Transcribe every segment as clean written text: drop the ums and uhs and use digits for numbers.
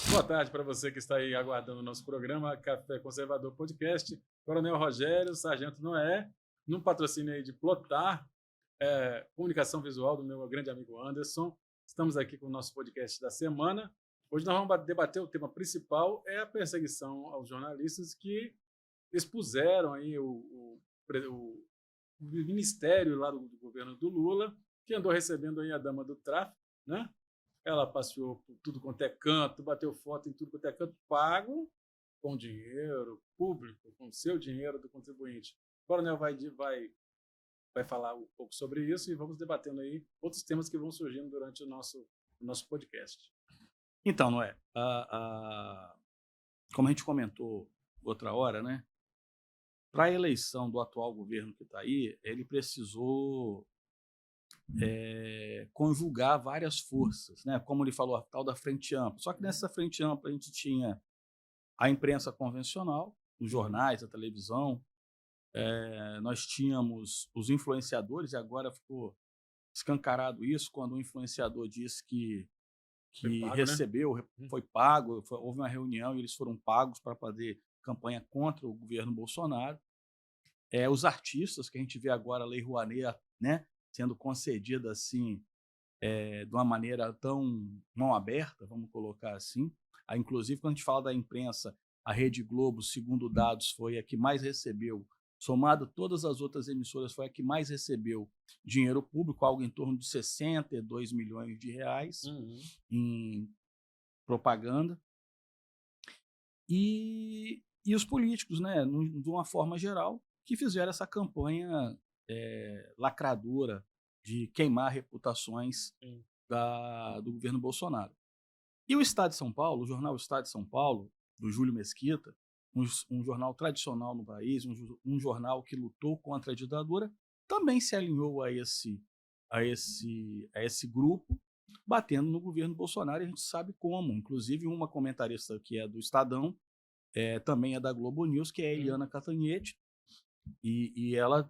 Boa tarde para você que está aí aguardando o nosso programa Café Conservador Podcast. Coronel Rogério, Sargento Noé, num patrocínio aí de Plotar, comunicação visual do meu grande amigo Anderson. Estamos aqui com o nosso podcast da semana. Hoje nós vamos debater o tema principal, é a perseguição aos jornalistas que expuseram aí o ministério lá do governo do Lula, que andou recebendo aí a dama do tráfico, né? Ela passeou por tudo quanto é canto, bateu foto em tudo quanto é canto, pago com dinheiro público, com o seu dinheiro do contribuinte. O Coronel vai falar um pouco sobre isso e vamos debatendo aí outros temas que vão surgindo durante o nosso podcast. Então, Noé, como a gente comentou outra hora, né? Para a eleição do atual governo que está aí, ele precisou conjugar várias forças, né? Como ele falou, a tal da frente ampla. Só que nessa frente ampla a gente tinha a imprensa convencional, os jornais, a televisão, nós tínhamos os influenciadores, e agora ficou escancarado isso quando o influenciador disse que Pago, recebeu, né? foi pago, houve uma reunião e eles foram pagos para fazer campanha contra o governo Bolsonaro. Os artistas, que a gente vê agora a Lei Rouanet, né, sendo concedida assim, de uma maneira tão mão aberta, vamos colocar assim. Inclusive, quando a gente fala da imprensa, a Rede Globo, segundo dados, foi a que mais recebeu, somado todas as outras emissoras, foi a que mais recebeu dinheiro público, algo em torno de 62 milhões de reais em propaganda. E os políticos, né, de uma forma geral, que fizeram essa campanha lacradora de queimar reputações do governo Bolsonaro. E o Estado de São Paulo, o jornal Estado de São Paulo, do Júlio Mesquita, um jornal tradicional no país, um jornal que lutou contra a ditadura, também se alinhou a esse grupo, batendo no governo Bolsonaro, e a gente sabe como. Inclusive, uma comentarista que é do Estadão, também é da Globo News, que é a Eliana Cantanhede, e ela,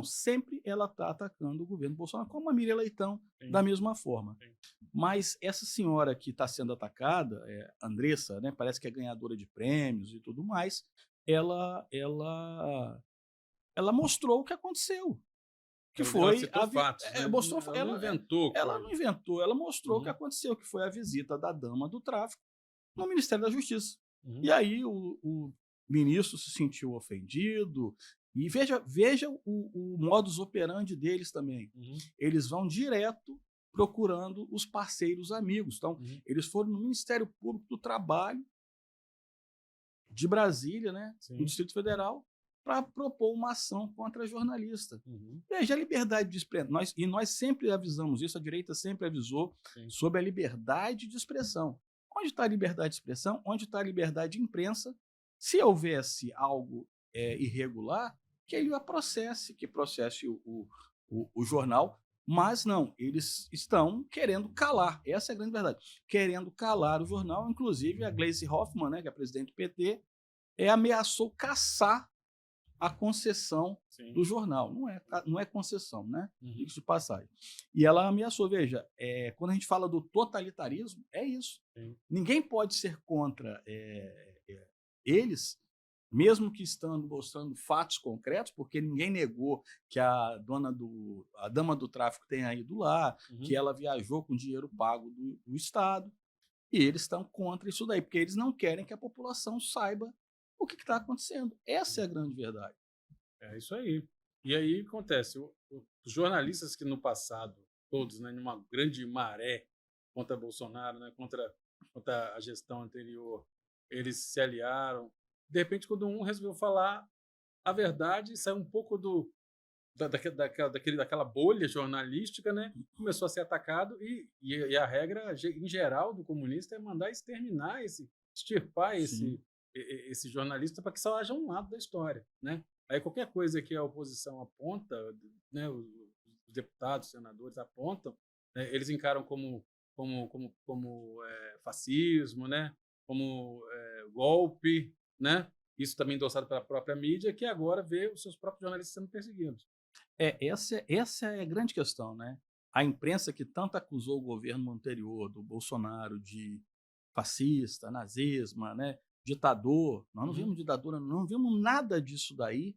sempre ela está atacando o governo Bolsonaro, como a Miriam Leitão, da mesma forma. Mas essa senhora que está sendo atacada, Andressa, né, parece que é ganhadora de prêmios e tudo mais, ela mostrou o que aconteceu. Que Ela foi citou fatos, né? Ela não inventou ela coisa. não inventou, ela mostrou o que aconteceu, que foi a visita da dama do tráfico no Ministério da Justiça. E aí o ministro se sentiu ofendido, e veja o modus operandi deles também. Eles vão direto procurando os parceiros amigos. Então, eles foram no Ministério Público do Trabalho de Brasília, né, do Distrito Federal, para propor uma ação contra a jornalista. Veja a liberdade de expressão. Nós sempre avisamos isso, a direita sempre avisou sobre a liberdade de expressão. Onde está a liberdade de expressão? Onde está a liberdade de imprensa? Se houvesse algo irregular, que ele processe o jornal, mas não, eles estão querendo calar, essa é a grande verdade, querendo calar o jornal. Inclusive a Gleisi Hoffmann, né, que é a presidente do PT, ameaçou cassar a concessão do jornal. Não é concessão, né? Diga-se de passagem. E ela ameaçou, veja, quando a gente fala do totalitarismo, é isso. Ninguém pode ser contra eles, mesmo que estando mostrando fatos concretos, porque ninguém negou que a dama do tráfico tenha ido lá, que ela viajou com dinheiro pago do Estado, e eles estão contra isso daí, porque eles não querem que a população saiba o que está acontecendo. Essa é a grande verdade. É isso aí. E aí acontece, os jornalistas que no passado, todos, né, numa grande maré contra Bolsonaro, né, contra a gestão anterior, eles se aliaram. De repente, quando um resolveu falar a verdade, saiu um pouco daquela bolha jornalística, né? Começou a ser atacado, e a regra, em geral, do comunista é mandar exterminar extirpar esse jornalista, para que só haja um lado da história, né? Aí qualquer coisa que a oposição aponta, né, os deputados, senadores apontam, né, eles encaram como fascismo, né? Como golpe, né? Isso também endossado pela própria mídia, que agora vê os seus próprios jornalistas sendo perseguidos. Essa é a grande questão, né? A imprensa que tanto acusou o governo anterior, do Bolsonaro, de fascista, nazismo, né, ditador. Nós não vimos ditadura, não vimos nada disso daí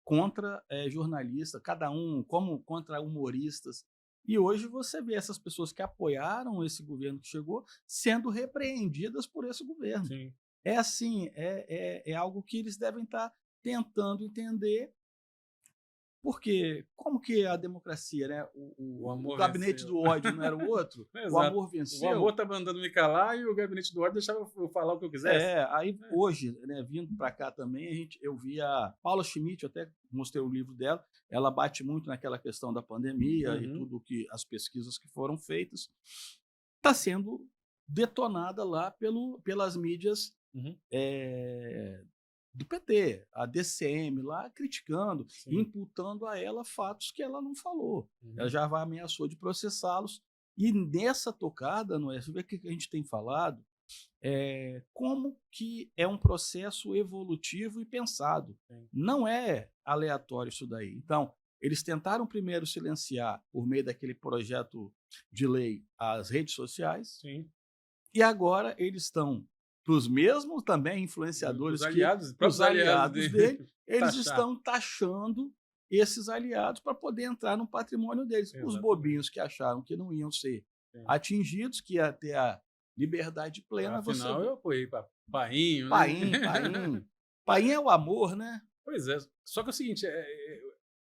contra jornalistas, cada um, como contra humoristas. E hoje você vê essas pessoas que apoiaram esse governo que chegou sendo repreendidas por esse governo. Sim. É assim, é algo que eles devem estar tentando entender, porque como que a democracia, né? O gabinete venceu. do ódio não era o outro? O amor venceu. O amor está mandando me calar e o gabinete do ódio deixava eu falar o que eu quisesse. Aí hoje, né, vindo para cá também, eu vi a Paula Schmidt, eu até mostrei o livro dela, ela bate muito naquela questão da pandemia e tudo que as pesquisas que foram feitas, está sendo detonada lá pelas mídias do PT, a DCM lá criticando, imputando a ela fatos que ela não falou. Ela já ameaçou de processá-los. E nessa tocada, no SB, que a gente tem falado, como que é um processo evolutivo e pensado. Não é aleatório isso daí. Então, eles tentaram primeiro silenciar, por meio daquele projeto de lei, as redes sociais. E agora eles estão, para os mesmos também influenciadores, os aliados dele, eles estão taxando esses aliados para poder entrar no patrimônio deles. Exatamente. Os bobinhos que acharam que não iam ser atingidos, que ia ter a liberdade plena. Afinal, eu apoiei para Painho. Painho é o amor, né? Pois é. Só que é o seguinte,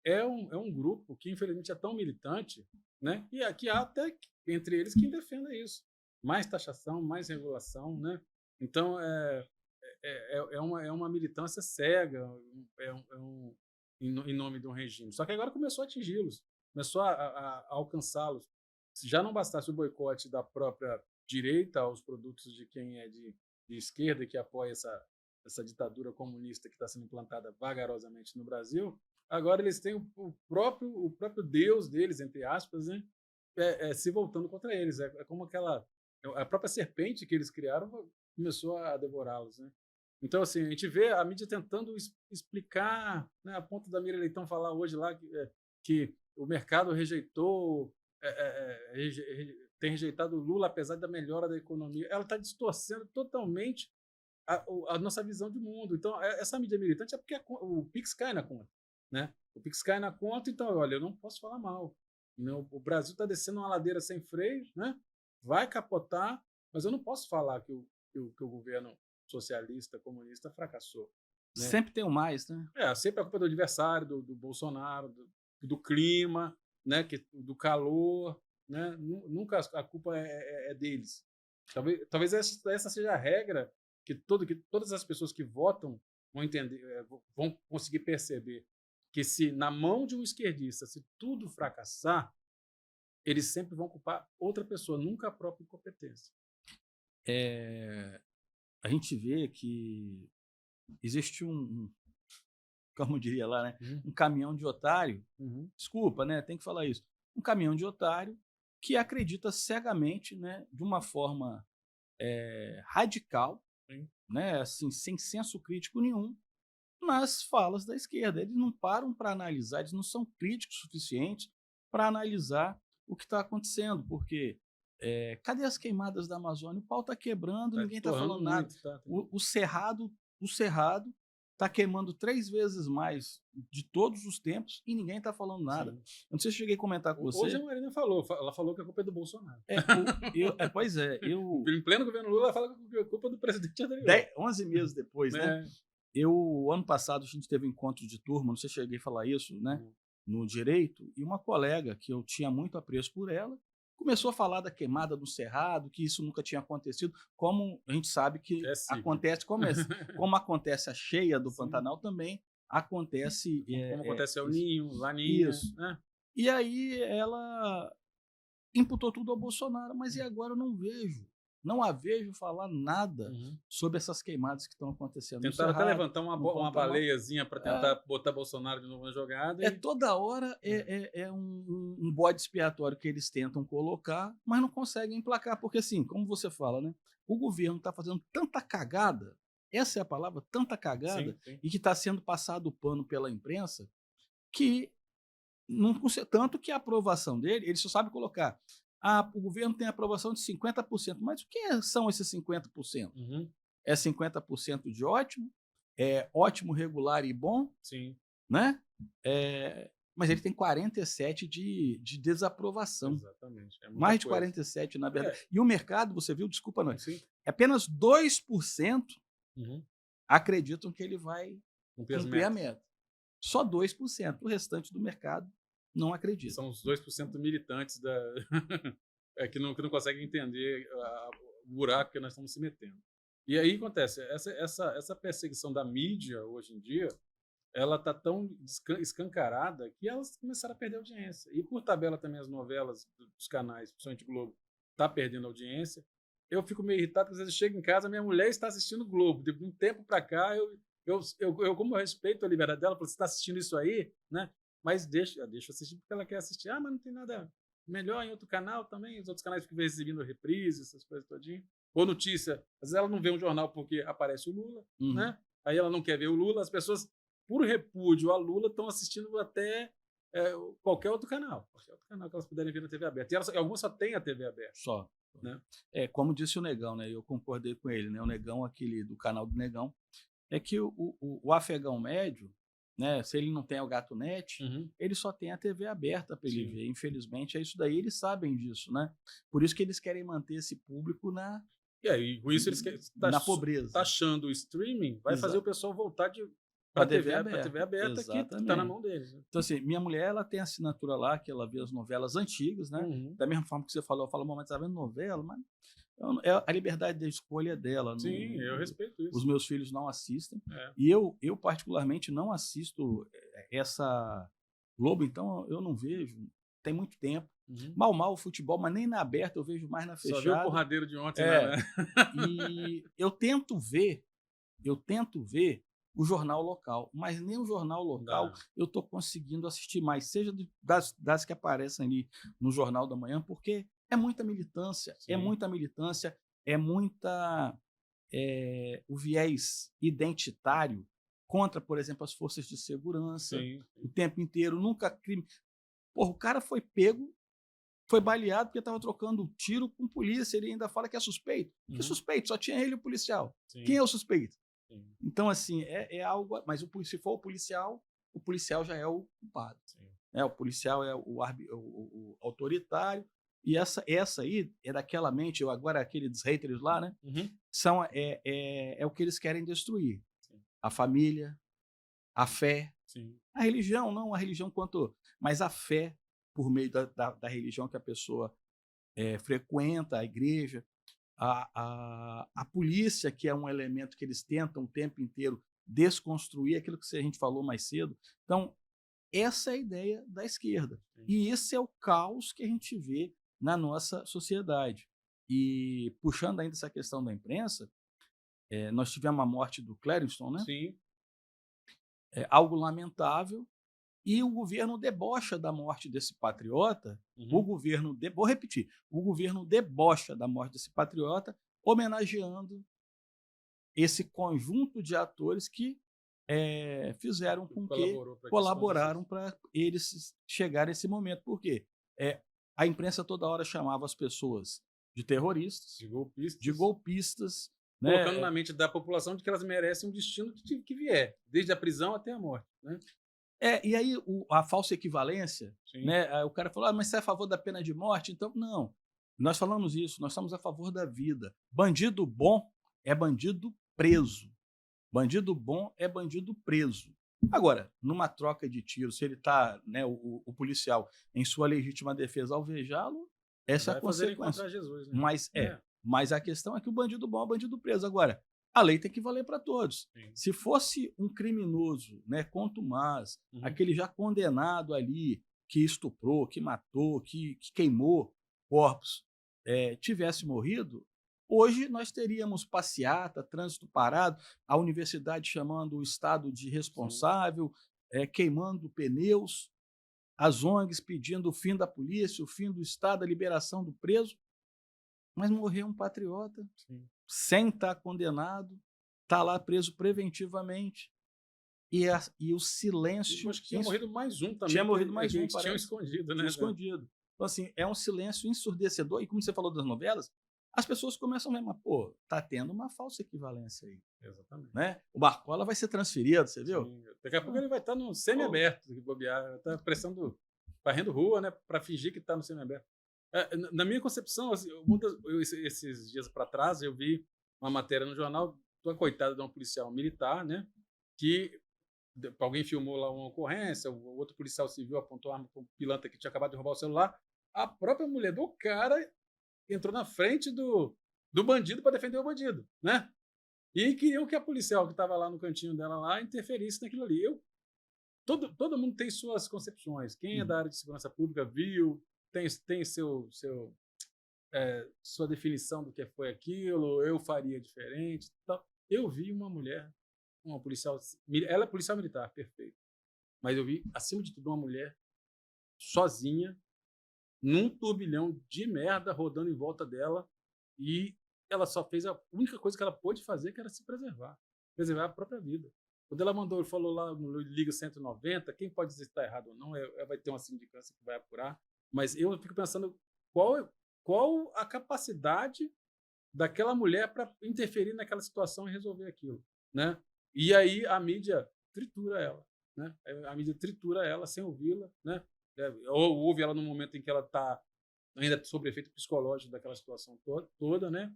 é um grupo que, infelizmente, é tão militante, né? E aqui há até entre eles quem defenda isso. Mais taxação, mais regulação, né? Então, é uma militância cega em nome de um regime. Só que agora começou a atingi-los, começou a alcançá-los. Se já não bastasse o boicote da própria direita aos produtos de quem é de esquerda e que apoia essa ditadura comunista que está sendo implantada vagarosamente no Brasil, agora eles têm o próprio Deus deles, entre aspas, né? Se voltando contra eles. É como a própria serpente que eles criaram começou a devorá-los, né? Então, assim, a gente vê a mídia tentando explicar, né, a ponto da Miriam Leitão falar hoje lá que o mercado tem rejeitado o Lula, apesar da melhora da economia. Ela está distorcendo totalmente a nossa visão de mundo. Então, essa mídia militante é porque o Pix cai na conta, né? O Pix cai na conta, então, olha, eu não posso falar mal. Não, o Brasil está descendo uma ladeira sem freio, né? Vai capotar, mas eu não posso falar que o governo socialista, comunista fracassou. Né? Sempre tem o mais, né? Sempre a culpa do adversário, do Bolsonaro, do clima, né? Do calor, né? Nunca a culpa é deles. Talvez essa seja a regra que todas as pessoas que votam vão entender, vão conseguir perceber que se na mão de um esquerdista, se tudo fracassar, eles sempre vão culpar outra pessoa, nunca a própria incompetência. A gente vê que existe como eu diria lá, né? Um caminhão de otário, desculpa, né? Tem que falar isso. Um caminhão de otário que acredita cegamente, né? De uma forma radical, né? Assim, sem senso crítico nenhum, nas falas da esquerda. Eles não param para analisar, eles não são críticos suficientes para analisar o que está acontecendo, porque cadê as queimadas da Amazônia? O pau está quebrando, ninguém está falando nada. O Cerrado está queimando 3 vezes mais de todos os tempos e ninguém está falando nada. Eu não sei se cheguei a comentar com você. Hoje a Marina falou, ela falou que a culpa é do Bolsonaro. Pois é. Em pleno governo Lula, ela fala que a culpa é do presidente anterior. 11 meses depois, né? Ano passado, a gente teve um encontro de turma, não sei se cheguei a falar isso, né? No direito, e uma colega que eu tinha muito apreço por ela, começou a falar da queimada do Cerrado, que isso nunca tinha acontecido, como a gente sabe que acontece, como acontece a cheia do Pantanal, também acontece... como acontece o Ninho, Laninha. Isso. Né? E aí ela imputou tudo ao Bolsonaro, mas e agora eu não a vejo falar nada sobre essas queimadas que estão acontecendo. Tentaram até levantar uma baleiazinha para tentar botar Bolsonaro de novo na jogada. Toda hora um bode expiatório que eles tentam colocar, mas não conseguem emplacar. Porque, assim, como você fala, né? O governo está fazendo tanta cagada, essa é a palavra, tanta cagada, e que está sendo passado o pano pela imprensa, que não, tanto que a aprovação dele, ele só sabe colocar o governo tem aprovação de 50%. Mas o que são esses 50%? É 50% de ótimo? É ótimo, regular e bom? Sim. Né? Mas ele tem 47% de desaprovação. Exatamente. É Mais de coisa. 47%, na verdade. E o mercado, você viu, desculpa, não, Sim. apenas 2% acreditam que ele vai cumprir a meta. Só 2%. O restante do mercado não acredita. São os 2% militantes que não conseguem entender o buraco que nós estamos se metendo. E aí acontece, essa perseguição da mídia hoje em dia, ela está tão escancarada que elas começaram a perder audiência. E por tabela também as novelas dos canais, principalmente Globo, está perdendo audiência. Eu fico meio irritado, porque às vezes eu chego em casa, minha mulher está assistindo Globo. De um tempo para cá, eu como eu respeito a liberdade dela, você está assistindo isso aí, né? Mas deixa assistir porque ela quer assistir. Mas não tem nada melhor em outro canal também. Os outros canais ficam exibindo reprises, essas coisas todinho. Ou notícia. Às vezes ela não vê um jornal porque aparece o Lula, né? Aí ela não quer ver o Lula. As pessoas, por repúdio a Lula, estão assistindo até qualquer outro canal. Qualquer outro canal que elas puderem ver na TV aberta. E alguns só têm a TV aberta. Só. Né? Como disse o Negão, né? Eu concordei com ele, né? O Negão, aquele do canal do Negão, é que o afegão médio, né, se ele não tem o GatoNet, ele só tem a TV aberta para ele ver. Infelizmente, é isso daí, eles sabem disso, né? Por isso que eles querem manter esse público e com isso eles na pobreza. Taxando o streaming, vai fazer o pessoal voltar para a TV aberta que está na mão deles. Né? Então, assim, minha mulher, ela tem assinatura lá, que ela vê as novelas antigas, né? Da mesma forma que você falou, eu falo, mas você está vendo novela? Mas a liberdade da escolha é dela. Sim, eu respeito isso. Os meus filhos não assistem. E eu particularmente, não assisto essa Globo, então eu não vejo, tem muito tempo. Mal o futebol, mas nem na aberta eu vejo mais na fechada. Só viu o porradeiro de ontem, né? E eu tento ver o jornal local, mas nem o jornal local eu estou conseguindo assistir mais, seja das que aparecem ali no Jornal da Manhã, porque é muita militância, o viés identitário contra, por exemplo, as forças de segurança, o tempo inteiro, nunca crime. Porra, o cara foi pego, foi baleado porque estava trocando tiro com polícia, ele ainda fala que é suspeito. Que suspeito? Só tinha ele e o policial. Quem é o suspeito? Então, assim, é algo... Mas se for o policial já é o culpado. O policial é o autoritário. E essa aí é daquela mente, agora aqueles haters lá, né? É o que eles querem destruir. A família, a fé, a religião, não a religião quanto... Mas a fé, por meio da religião que a pessoa frequenta, a igreja, a polícia, que é um elemento que eles tentam o tempo inteiro desconstruir, aquilo que a gente falou mais cedo. Então, essa é a ideia da esquerda. E esse é o caos que a gente vê na nossa sociedade. E puxando ainda essa questão da imprensa, nós tivemos a morte do Clériston, né? Sim. É algo lamentável, e o governo debocha da morte desse patriota. Vou repetir, o governo debocha da morte desse patriota, homenageando esse conjunto de atores que fizeram com que colaboraram para eles chegarem a esse momento. Por quê? A imprensa toda hora chamava as pessoas de terroristas, de golpistas, colocando na mente da população de que elas merecem um destino que vier, desde a prisão até a morte, né? E aí a falsa equivalência, né? O cara falou, mas você é a favor da pena de morte? Então, não. Nós falamos isso, nós estamos a favor da vida. Bandido bom é bandido preso. Bandido bom é bandido preso. Agora, numa troca de tiros, se ele está, né, o policial, em sua legítima defesa, alvejá-lo, essa é a consequência. Jesus, né? Mas a questão é que o bandido bom é bandido preso. Agora, a lei tem que valer para todos. Se fosse um criminoso, né, contumaz, aquele já condenado ali, que estuprou, que matou, que queimou corpos, tivesse morrido, hoje nós teríamos passeata, trânsito parado, a universidade chamando o Estado de responsável, queimando pneus, as ONGs pedindo o fim da polícia, o fim do Estado, a liberação do preso. Mas morreu um patriota, sem estar condenado, está lá preso preventivamente. E o silêncio... Acho que tinha morrido mais um também. Tinha morrido mais um, tinha escondido, né? Tinha escondido. Então, assim, é um silêncio ensurdecedor. E como você falou das novelas, as pessoas começam a ver, mas, pô, tá tendo uma falsa equivalência aí. Exatamente. Né? O Barcola vai ser transferido, você viu? Sim. Daqui a pouco ele vai estar no semi-aberto, que bobear, tá prestando, varrendo rua, né, para fingir que está no semi-aberto. Na minha concepção, assim, esses dias para trás, eu vi uma matéria no jornal de uma coitada de uma policial militar, né, que alguém filmou lá uma ocorrência, o outro policial civil apontou a arma para um pilantra que tinha acabado de roubar o celular, a própria mulher do cara entrou na frente do bandido para defender o bandido, né? E queriam que a policial que estava lá no cantinho dela lá interferisse naquilo ali. Todo mundo tem suas concepções. Quem é da área de segurança pública viu, tem sua definição do que foi aquilo, eu faria diferente. Tal. Eu vi uma mulher, uma policial, ela é policial militar, perfeito. Mas eu vi, acima de tudo, uma mulher sozinha, num turbilhão de merda rodando em volta dela, e ela só fez a única coisa que ela pôde fazer, que era se preservar a própria vida. Quando ela falou lá no Liga 190, quem pode dizer se está errado ou não, vai ter uma sindicância que vai apurar, mas eu fico pensando qual a capacidade daquela mulher para interferir naquela situação e resolver aquilo, né? E aí a mídia tritura ela, né? A mídia tritura ela sem ouvi-la, né? Ou ouve ela no momento em que ela está ainda sob efeito psicológico daquela situação toda, né?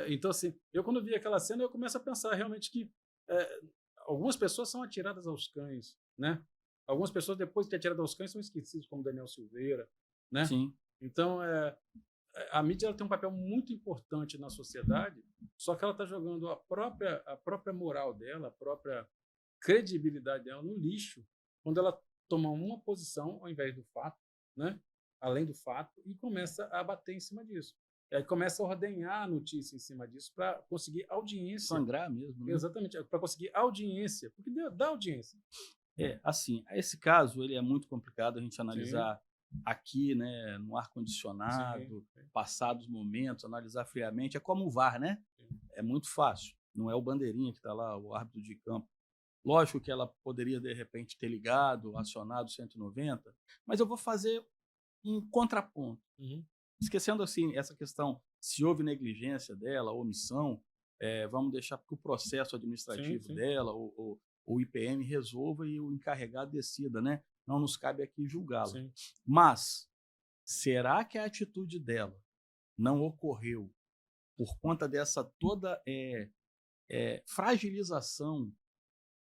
Então, assim, eu quando vi aquela cena, eu começo a pensar realmente que algumas pessoas são atiradas aos cães, né? Algumas pessoas, depois de ter atirado aos cães, são esquecidas, como Daniel Silveira, né? Sim. Então, a mídia ela tem um papel muito importante na sociedade, só que ela está jogando a própria moral dela, a própria credibilidade dela no lixo, quando ela toma uma posição ao invés do fato, né? Além do fato, e começa a bater em cima disso. E aí começa a ordenhar a notícia em cima disso para conseguir audiência. Sangrar mesmo, né? Exatamente, para conseguir audiência, porque dá audiência. Assim, esse caso ele é muito complicado a gente analisar aqui, né, no ar-condicionado, passados momentos, analisar friamente. É como o VAR, né? É muito fácil. Não é o bandeirinha que está lá, o árbitro de campo. Lógico que ela poderia, de repente, ter ligado, acionado 190, mas eu vou fazer um contraponto. Esquecendo, assim, essa questão, se houve negligência dela, omissão, vamos deixar que o processo administrativo dela, o IPM resolva e o encarregado decida, né? Não nos cabe aqui julgá-la. Mas, será que a atitude dela não ocorreu por conta dessa toda fragilização,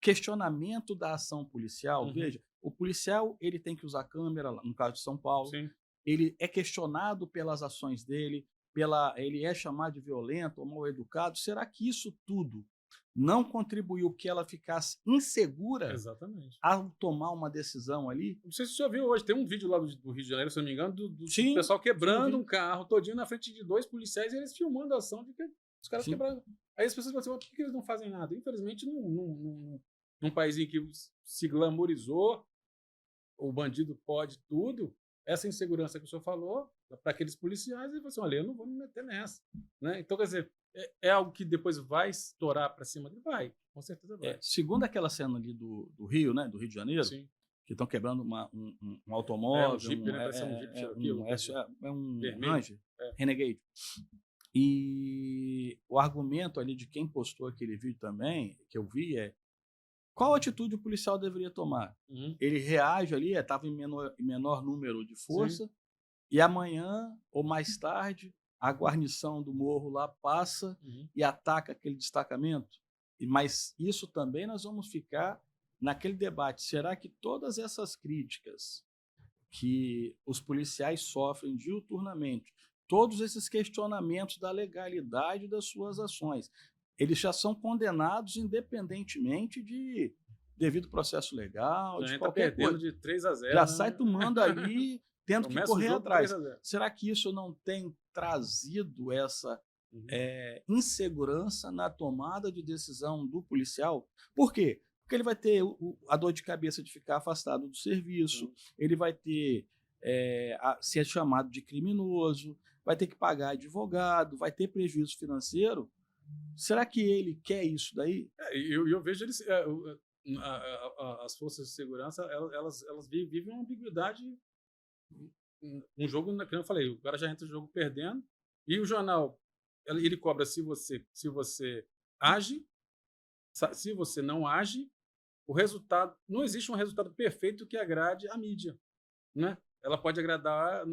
questionamento da ação policial? Veja, o policial ele tem que usar câmera, no caso de São Paulo, ele é questionado pelas ações dele, ele é chamado de violento ou mal educado. Será que isso tudo não contribuiu que ela ficasse insegura ao tomar uma decisão ali? Não sei se você já viu hoje, tem um vídeo lá do Rio de Janeiro, se não me engano, do pessoal quebrando um carro todinho na frente de 2 policiais e eles filmando a ação de que os caras quebraram. Aí as pessoas vão dizer, mas por que eles não fazem nada? Infelizmente, num país em que se glamorizou, o bandido pode tudo, essa insegurança que o senhor falou, para aqueles policiais, ele falou assim, olha, eu não vou me meter nessa. Né? Então, quer dizer, é algo que depois vai estourar para cima dele? Vai, com certeza vai. Segundo aquela cena ali do Rio, né, do Rio de Janeiro, que estão quebrando um automóvel, um Jeep, né? Parece um Jeep, um Ranger, Renegade. E o argumento ali de quem postou aquele vídeo também, que eu vi, qual atitude o policial deveria tomar? Ele reage ali, estava em menor número de força, e amanhã ou mais tarde a guarnição do morro lá passa e ataca aquele destacamento. Mas isso também nós vamos ficar naquele debate. Será que todas essas críticas que os policiais sofrem diuturnamente, todos esses questionamentos da legalidade das suas ações, eles já são condenados independentemente de devido processo legal, de qualquer coisa. De 3-0. Já sai tomando ali, tendo que correr atrás. Será que isso não tem trazido essa insegurança na tomada de decisão do policial? Por quê? Porque ele vai ter a dor de cabeça de ficar afastado do serviço, ele vai ter ser chamado de criminoso, vai ter que pagar advogado, vai ter prejuízo financeiro. Será que ele quer isso daí? Eu vejo eles, as forças de segurança, elas vivem uma ambiguidade um jogo, como eu falei, o cara já entra no jogo perdendo, e o jornal, ele cobra se você age, se você não age, o resultado, não existe um resultado perfeito que agrade a mídia, né? Ela pode agradar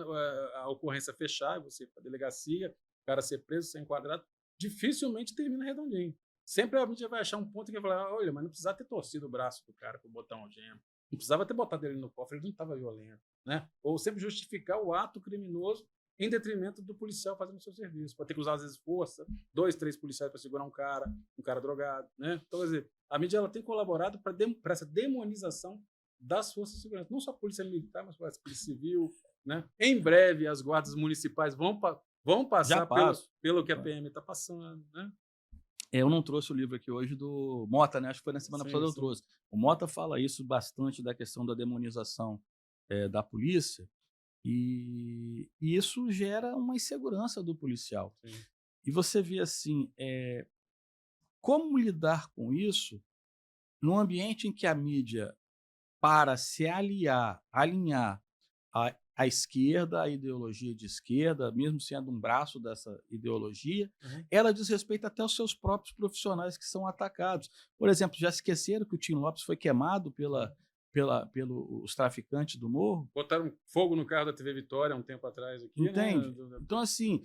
a ocorrência fechar, você ir para a delegacia, o cara ser preso, ser enquadrado, dificilmente termina redondinho. Sempre a mídia vai achar um ponto que vai falar, olha, mas não precisava ter torcido o braço do cara para botar um algema, não precisava ter botado ele no cofre, ele não estava violento, né? Ou sempre justificar o ato criminoso em detrimento do policial fazendo o seu serviço. Pode ter que usar, às vezes, força, 2, 3 policiais para segurar um cara drogado, né? Então, quer dizer, a mídia ela tem colaborado para essa demonização das forças de segurança, não só a polícia militar, mas a polícia civil, né? Em breve, as guardas municipais vão passar pelo que a PM está passando, né? Eu não trouxe o livro aqui hoje do Mota, né? Acho que foi na semana passada eu trouxe. O Mota fala isso bastante da questão da demonização da polícia e isso gera uma insegurança do policial. Sim. E você vê assim, como lidar com isso num ambiente em que a mídia, para se alinhar à esquerda, à ideologia de esquerda, mesmo sendo um braço dessa ideologia, ela desrespeita até os seus próprios profissionais que são atacados. Por exemplo, já esqueceram que o Tim Lopes foi queimado pelos traficantes do morro? Botaram fogo no carro da TV Vitória um tempo atrás. Aqui, entende? Né? Então, assim,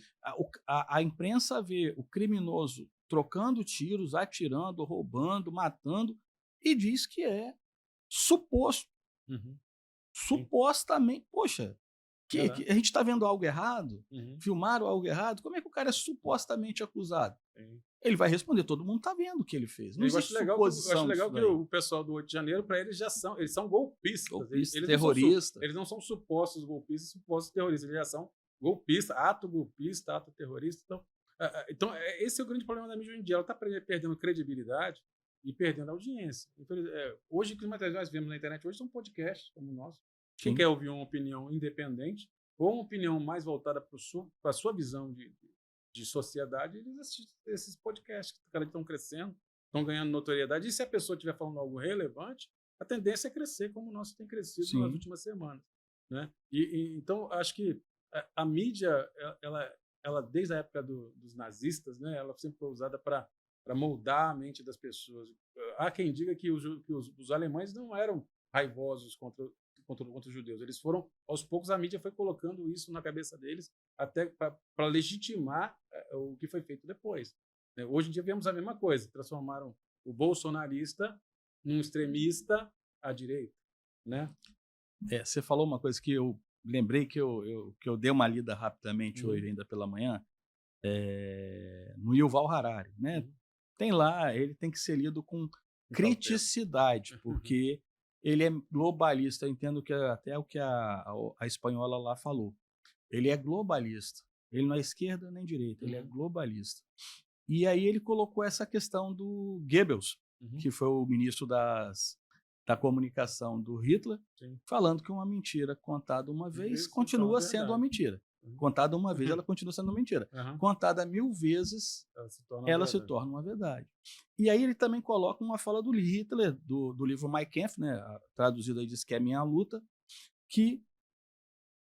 a imprensa vê o criminoso trocando tiros, atirando, roubando, matando, e diz que é suposto. Supostamente, poxa, que a gente está vendo algo errado, filmaram algo errado, como é que o cara é supostamente acusado? Ele vai responder, todo mundo está vendo o que ele fez. Não existe suposição. Eu acho legal que o pessoal do 8 de janeiro, para eles eles são golpistas. Eles terroristas. Eles não são supostos golpistas, supostos terroristas, eles já são golpistas, ato golpista, ato terrorista. Então, esse é o grande problema da mídia hoje em dia, ela está perdendo credibilidade e perdendo audiência. Então, hoje, o que nós vemos na internet hoje são podcasts como o nosso. Quem quer ouvir uma opinião independente ou uma opinião mais voltada para a sua visão de sociedade, eles assistem esses podcasts que estão crescendo, estão ganhando notoriedade. E se a pessoa estiver falando algo relevante, a tendência é crescer, como o nosso tem crescido nas últimas semanas, né? Então, acho que a mídia, ela desde a época dos nazistas, né, ela sempre foi usada para moldar a mente das pessoas. Há quem diga que os alemães não eram raivosos contra os judeus. Eles foram, aos poucos, a mídia foi colocando isso na cabeça deles até para legitimar o que foi feito depois. Hoje em dia vemos a mesma coisa, transformaram o bolsonarista num extremista à direita, né? Você falou uma coisa que eu lembrei que eu dei uma lida rapidamente hoje, ainda pela manhã, no Yuval Harari, né? Tem lá, ele tem que ser lido com criticidade, porque ele é globalista. Eu entendo que até o que a espanhola lá falou. Ele é globalista. Ele não é esquerda nem direita, ele é globalista. E aí ele colocou essa questão do Goebbels, que foi o ministro da comunicação do Hitler, falando que uma mentira contada uma vez continua sendo uma mentira. Contada uma vez, ela continua sendo uma mentira. Contada 1000 vezes, ela se torna uma verdade. E aí ele também coloca uma fala do Hitler, do livro Mein Kampf, né, traduzido aí diz que é Minha Luta, que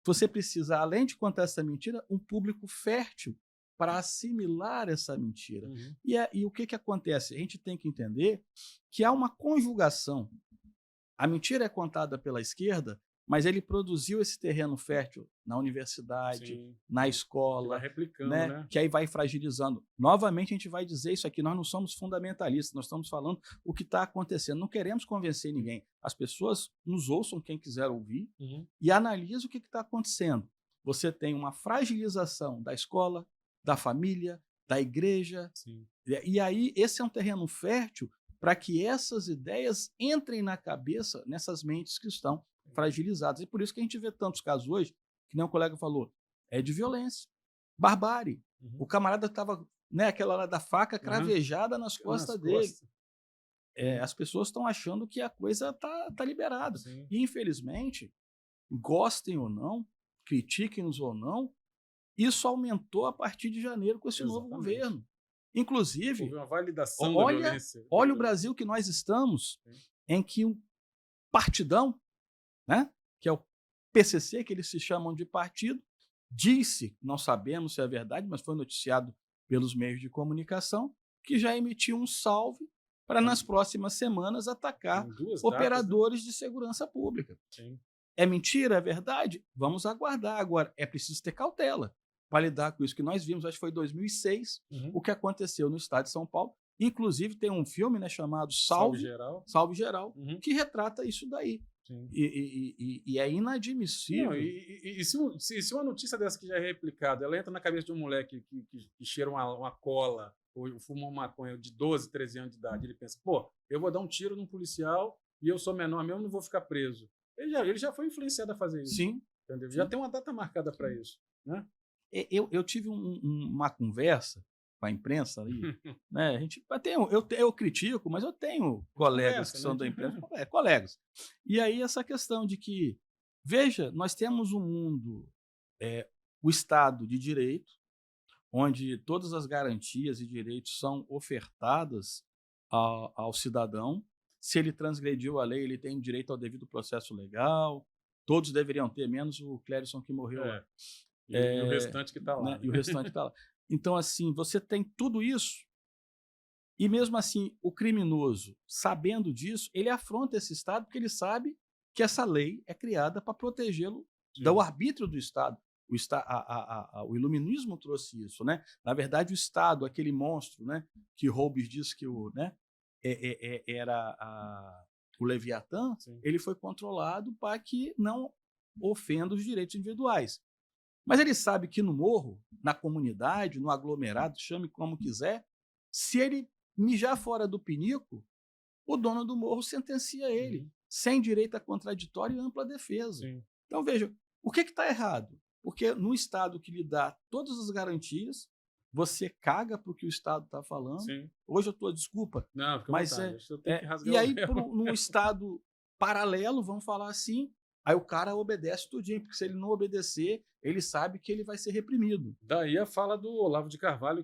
você precisa, além de contar essa mentira, um público fértil para assimilar essa mentira. E o que acontece? A gente tem que entender que há uma conjugação. A mentira é contada pela esquerda, mas ele produziu esse terreno fértil na universidade, na escola, vai replicando, né? Que aí vai fragilizando. Novamente, a gente vai dizer isso aqui, nós não somos fundamentalistas, nós estamos falando o que está acontecendo, não queremos convencer ninguém. As pessoas nos ouçam, quem quiser ouvir, e analise o que está acontecendo. Você tem uma fragilização da escola, da família, da igreja, e aí esse é um terreno fértil para que essas ideias entrem na cabeça, nessas mentes que estão fragilizadas. E por isso que a gente vê tantos casos hoje, que nem o colega falou, de violência, barbárie. O camarada estava, né, aquela hora da faca cravejada nas costas dele. As pessoas estão achando que a coisa tá liberada. E, infelizmente, gostem ou não, critiquem-nos ou não, isso aumentou a partir de janeiro com esse novo governo. Inclusive, houve uma validação da violência. Olha o Brasil que nós estamos, em que um partidão, né, que é o PCC, que eles se chamam de partido, disse, não sabemos se é verdade, mas foi noticiado pelos meios de comunicação, que já emitiu um salve para, nas próximas semanas, atacar operadores de segurança pública. Sim. É mentira? É verdade? Vamos aguardar. Agora, é preciso ter cautela para lidar com isso, que nós vimos, acho que foi em 2006, o que aconteceu no estado de São Paulo. Inclusive, tem um filme, né, chamado Salve Geral, que retrata isso daí. E é inadmissível. Não, e se uma notícia dessa que já é replicada, ela entra na cabeça de um moleque que cheira uma cola ou fuma uma maconha de 12, 13 anos de idade, ele pensa, pô, eu vou dar um tiro num policial e eu sou menor mesmo, não vou ficar preso. Ele já foi influenciado a fazer isso. Sim. Entendeu? Já tem uma data marcada para isso. Né? Eu tive uma conversa com a imprensa ali, né? A gente, eu critico, mas eu tenho colegas que são da imprensa, colegas. E aí essa questão de que, veja, nós temos um mundo, o Estado de Direito, onde todas as garantias e direitos são ofertadas ao cidadão. Se ele transgrediu a lei, ele tem direito ao devido processo legal, todos deveriam ter, menos o Clérison que morreu lá. E o restante que está lá. Né? E o restante está lá. Então, assim, você tem tudo isso, e mesmo assim, o criminoso, sabendo disso, ele afronta esse Estado porque ele sabe que essa lei é criada para protegê-lo do arbítrio do Estado. O iluminismo trouxe isso, né? Na verdade, o Estado, aquele monstro, né, que Hobbes diz que era o Leviatã, ele foi controlado para que não ofenda os direitos individuais. Mas ele sabe que no morro, na comunidade, no aglomerado, chame como quiser, se ele mijar fora do pinico, o dono do morro sentencia ele, sem direito a contraditório e ampla defesa. Então, veja, o que está errado? Porque no Estado que lhe dá todas as garantias, você caga para o que o Estado está falando. Hoje eu estou, desculpa. Não, fica mas e aí, num Estado paralelo, vamos falar assim, aí o cara obedece tudinho, porque se ele não obedecer, ele sabe que ele vai ser reprimido. Daí a fala do Olavo de Carvalho,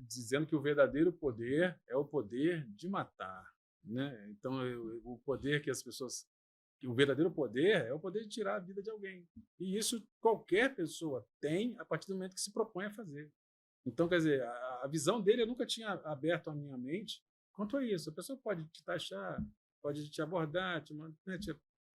dizendo que o verdadeiro poder é o poder de matar. Né? Então, o poder que as pessoas... O verdadeiro poder é o poder de tirar a vida de alguém. E isso qualquer pessoa tem a partir do momento que se propõe a fazer. Então, quer dizer, a visão dele eu nunca tinha aberto a minha mente quanto a isso. A pessoa pode te taxar, pode te abordar, te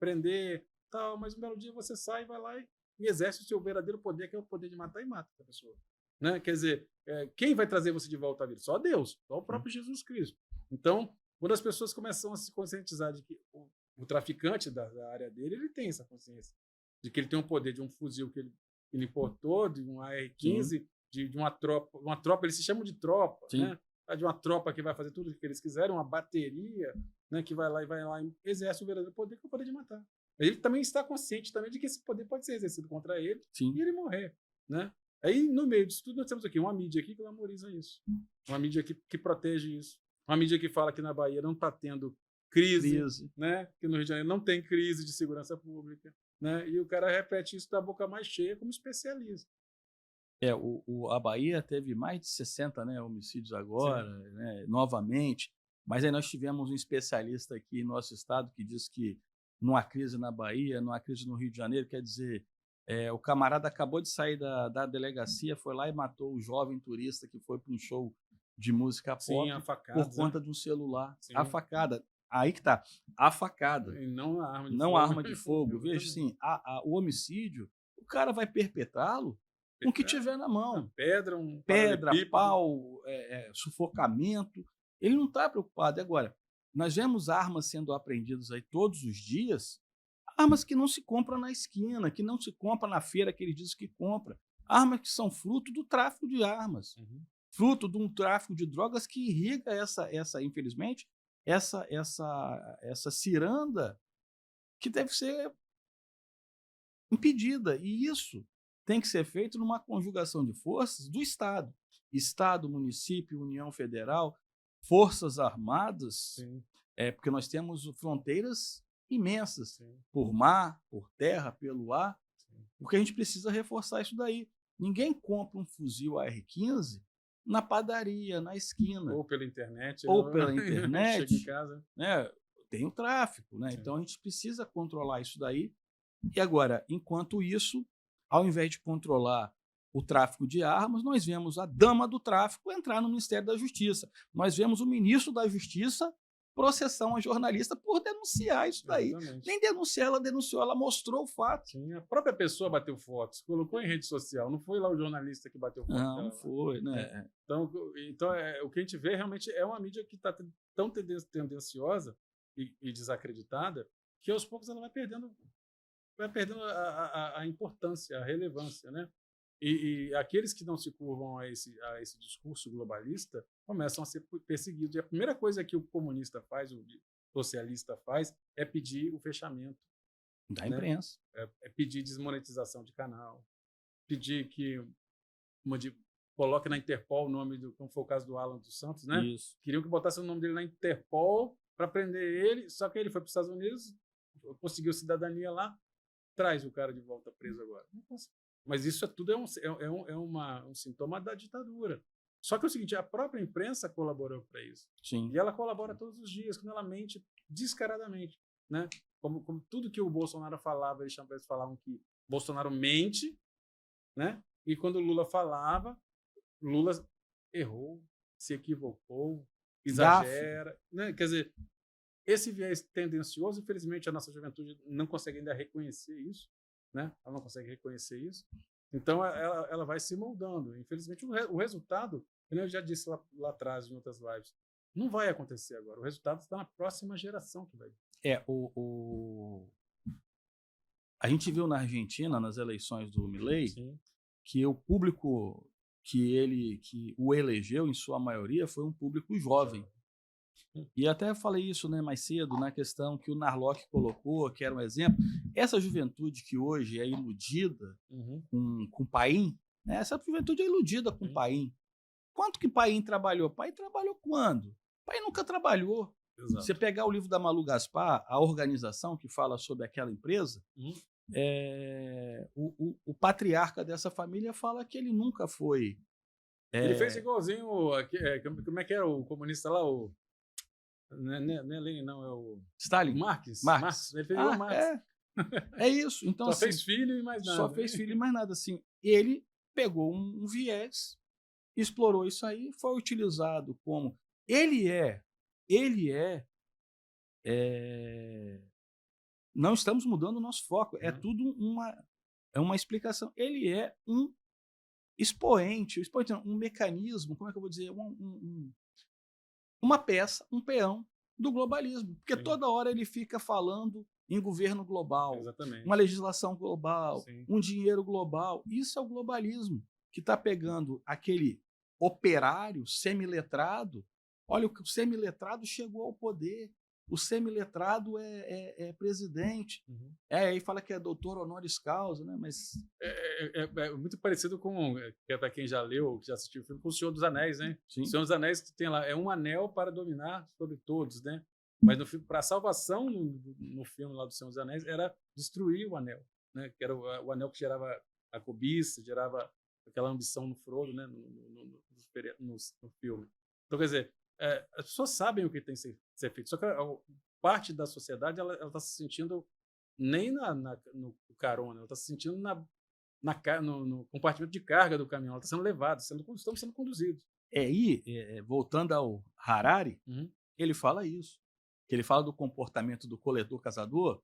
prender, tal, mas um belo dia você sai, vai lá e exerce o seu verdadeiro poder, que é o poder de matar e mata a pessoa. Né? Quer dizer, quem vai trazer você de volta à vida? Só Deus, só o próprio Jesus Cristo. Então, quando as pessoas começam a se conscientizar de que o traficante da área dele, ele tem essa consciência de que ele tem um poder de um fuzil que ele importou, de um AR-15, de uma tropa, eles se chamam de tropa, né? De uma tropa que vai fazer tudo o que eles quiserem, uma bateria, né, que vai lá e exerce o verdadeiro poder, que é o poder de matar. Ele também está consciente também de que esse poder pode ser exercido contra ele e ele morrer. Né? Aí, no meio disso tudo, nós temos aqui uma mídia aqui que glamoriza isso. Uma mídia que protege isso. Uma mídia que fala que na Bahia não está tendo crise. Né? Que no Rio de Janeiro não tem crise de segurança pública. Né? E o cara repete isso da boca mais cheia como especialista. A Bahia teve mais de 60, né, homicídios agora, né, novamente. Mas aí nós tivemos um especialista aqui no nosso estado que diz que não há crise na Bahia, não há crise no Rio de Janeiro. Quer dizer, o camarada acabou de sair da delegacia, foi lá e matou o jovem turista que foi para um show de música pop por conta de um celular. A facada. Aí que tá. A facada. E não a arma de não fogo. A arma de fogo. Veja assim, o homicídio, o cara vai perpetrá-lo com o que tiver na mão. Pedra, pau, sufocamento. Ele não está preocupado. Agora, nós vemos armas sendo apreendidas aí todos os dias, armas que não se compram na esquina, que não se compra na feira que ele diz que compra. Armas que são fruto do tráfico de armas. Fruto de um tráfico de drogas que irriga infelizmente, essa ciranda que deve ser impedida. E isso tem que ser feito numa conjugação de forças do Estado. Estado, município, União Federal, Forças Armadas, porque nós temos fronteiras imensas, por mar, por terra, pelo ar, porque a gente precisa reforçar isso daí. Ninguém compra um fuzil AR-15 na padaria, na esquina. Ou pela internet. Chega em casa. Né? Tem o tráfico, né? Então a gente precisa controlar isso daí E agora, enquanto isso, ao invés de controlar o tráfico de armas, nós vemos a dama do tráfico entrar no Ministério da Justiça. Nós vemos o ministro da Justiça processar uma jornalista por denunciar isso daí. Exatamente. Nem denunciar, ela denunciou, ela mostrou o fato. Sim, a própria pessoa bateu fotos, colocou em rede social, não foi lá o jornalista que bateu foto. Não, não foi, né? Então o que a gente vê realmente é uma mídia que está tão tendenciosa e desacreditada que aos poucos ela vai perdendo a importância, a relevância, né? E aqueles que não se curvam a esse discurso globalista começam a ser perseguidos. E a primeira coisa que o comunista faz, o socialista faz, é pedir o fechamento Da imprensa. É pedir desmonetização de canal, pedir que coloque na Interpol o nome como foi o caso do Alan dos Santos, né? Isso. Queriam que botasse o nome dele na Interpol para prender ele, só que ele foi para os Estados Unidos, conseguiu cidadania lá, traz o cara de volta preso agora. Não consegue. Mas isso tudo é um sintoma da ditadura. Só que é o seguinte, a própria imprensa colaborou para isso. Sim. E ela colabora todos os dias, quando ela mente descaradamente, né? Como tudo que o Bolsonaro falava, eles falavam que Bolsonaro mente, né? E quando o Lula falava, Lula errou, se equivocou, exagera, né? Quer dizer, esse viés tendencioso, infelizmente, a nossa juventude não consegue ainda reconhecer isso, né? Ela não consegue reconhecer isso. Então, ela vai se moldando. Infelizmente, o resultado, como eu já disse lá atrás, em outras lives, não vai acontecer agora. O resultado está na próxima geração que vai vir. A gente viu na Argentina, nas eleições do Milei, Sim. que o público que o elegeu, em sua maioria, foi um público jovem. E até falei isso, né, mais cedo, na questão que o Narlock colocou, que era um exemplo. Essa juventude que hoje é iludida com Paim, né, essa juventude é iludida com Paim. Quanto que Paim trabalhou? Paim trabalhou quando? Paim nunca trabalhou. Exato. Você pegar o livro da Malu Gaspar, a organização que fala sobre aquela empresa, o patriarca dessa família fala que ele nunca foi... Ele fez igualzinho, como é que era o comunista lá, não é Lenin, não, é o... Stalin. Marx. Ele fez igual Marx. É isso. Então, só assim, fez filho e mais nada. Só fez filho e mais nada. Assim, ele pegou um viés, explorou isso aí, foi utilizado como... Não estamos mudando o nosso foco. É tudo uma explicação. Ele é um expoente, um mecanismo, como é que eu vou dizer? Uma peça, um peão do globalismo. Porque toda hora ele fica falando em governo global, Exatamente. uma legislação global, Sim. um dinheiro global. Isso é o globalismo, que está pegando aquele operário semiletrado. Olha, o semiletrado chegou ao poder. O semiletrado é presidente. Aí fala que é doutor honoris causa, né? Mas é muito parecido com, para quem já leu, que já assistiu o filme, com O Senhor dos Anéis, né? Sim. O Senhor dos Anéis que tem lá, é um anel para dominar sobre todos, né? Mas para a salvação no filme lá do Senhor dos Anéis era destruir o anel, né? Que era o anel que gerava a cobiça, gerava aquela ambição no Frodo, né? No filme. Então, quer dizer, as pessoas sabem o que tem que ser feito, só que parte da sociedade ela está se sentindo nem no carona, ela está se sentindo no compartimento de carga do caminhão, ela está sendo levada, estamos sendo conduzidos. Voltando ao Harari, ele fala isso, que ele fala do comportamento do coletor-caçador,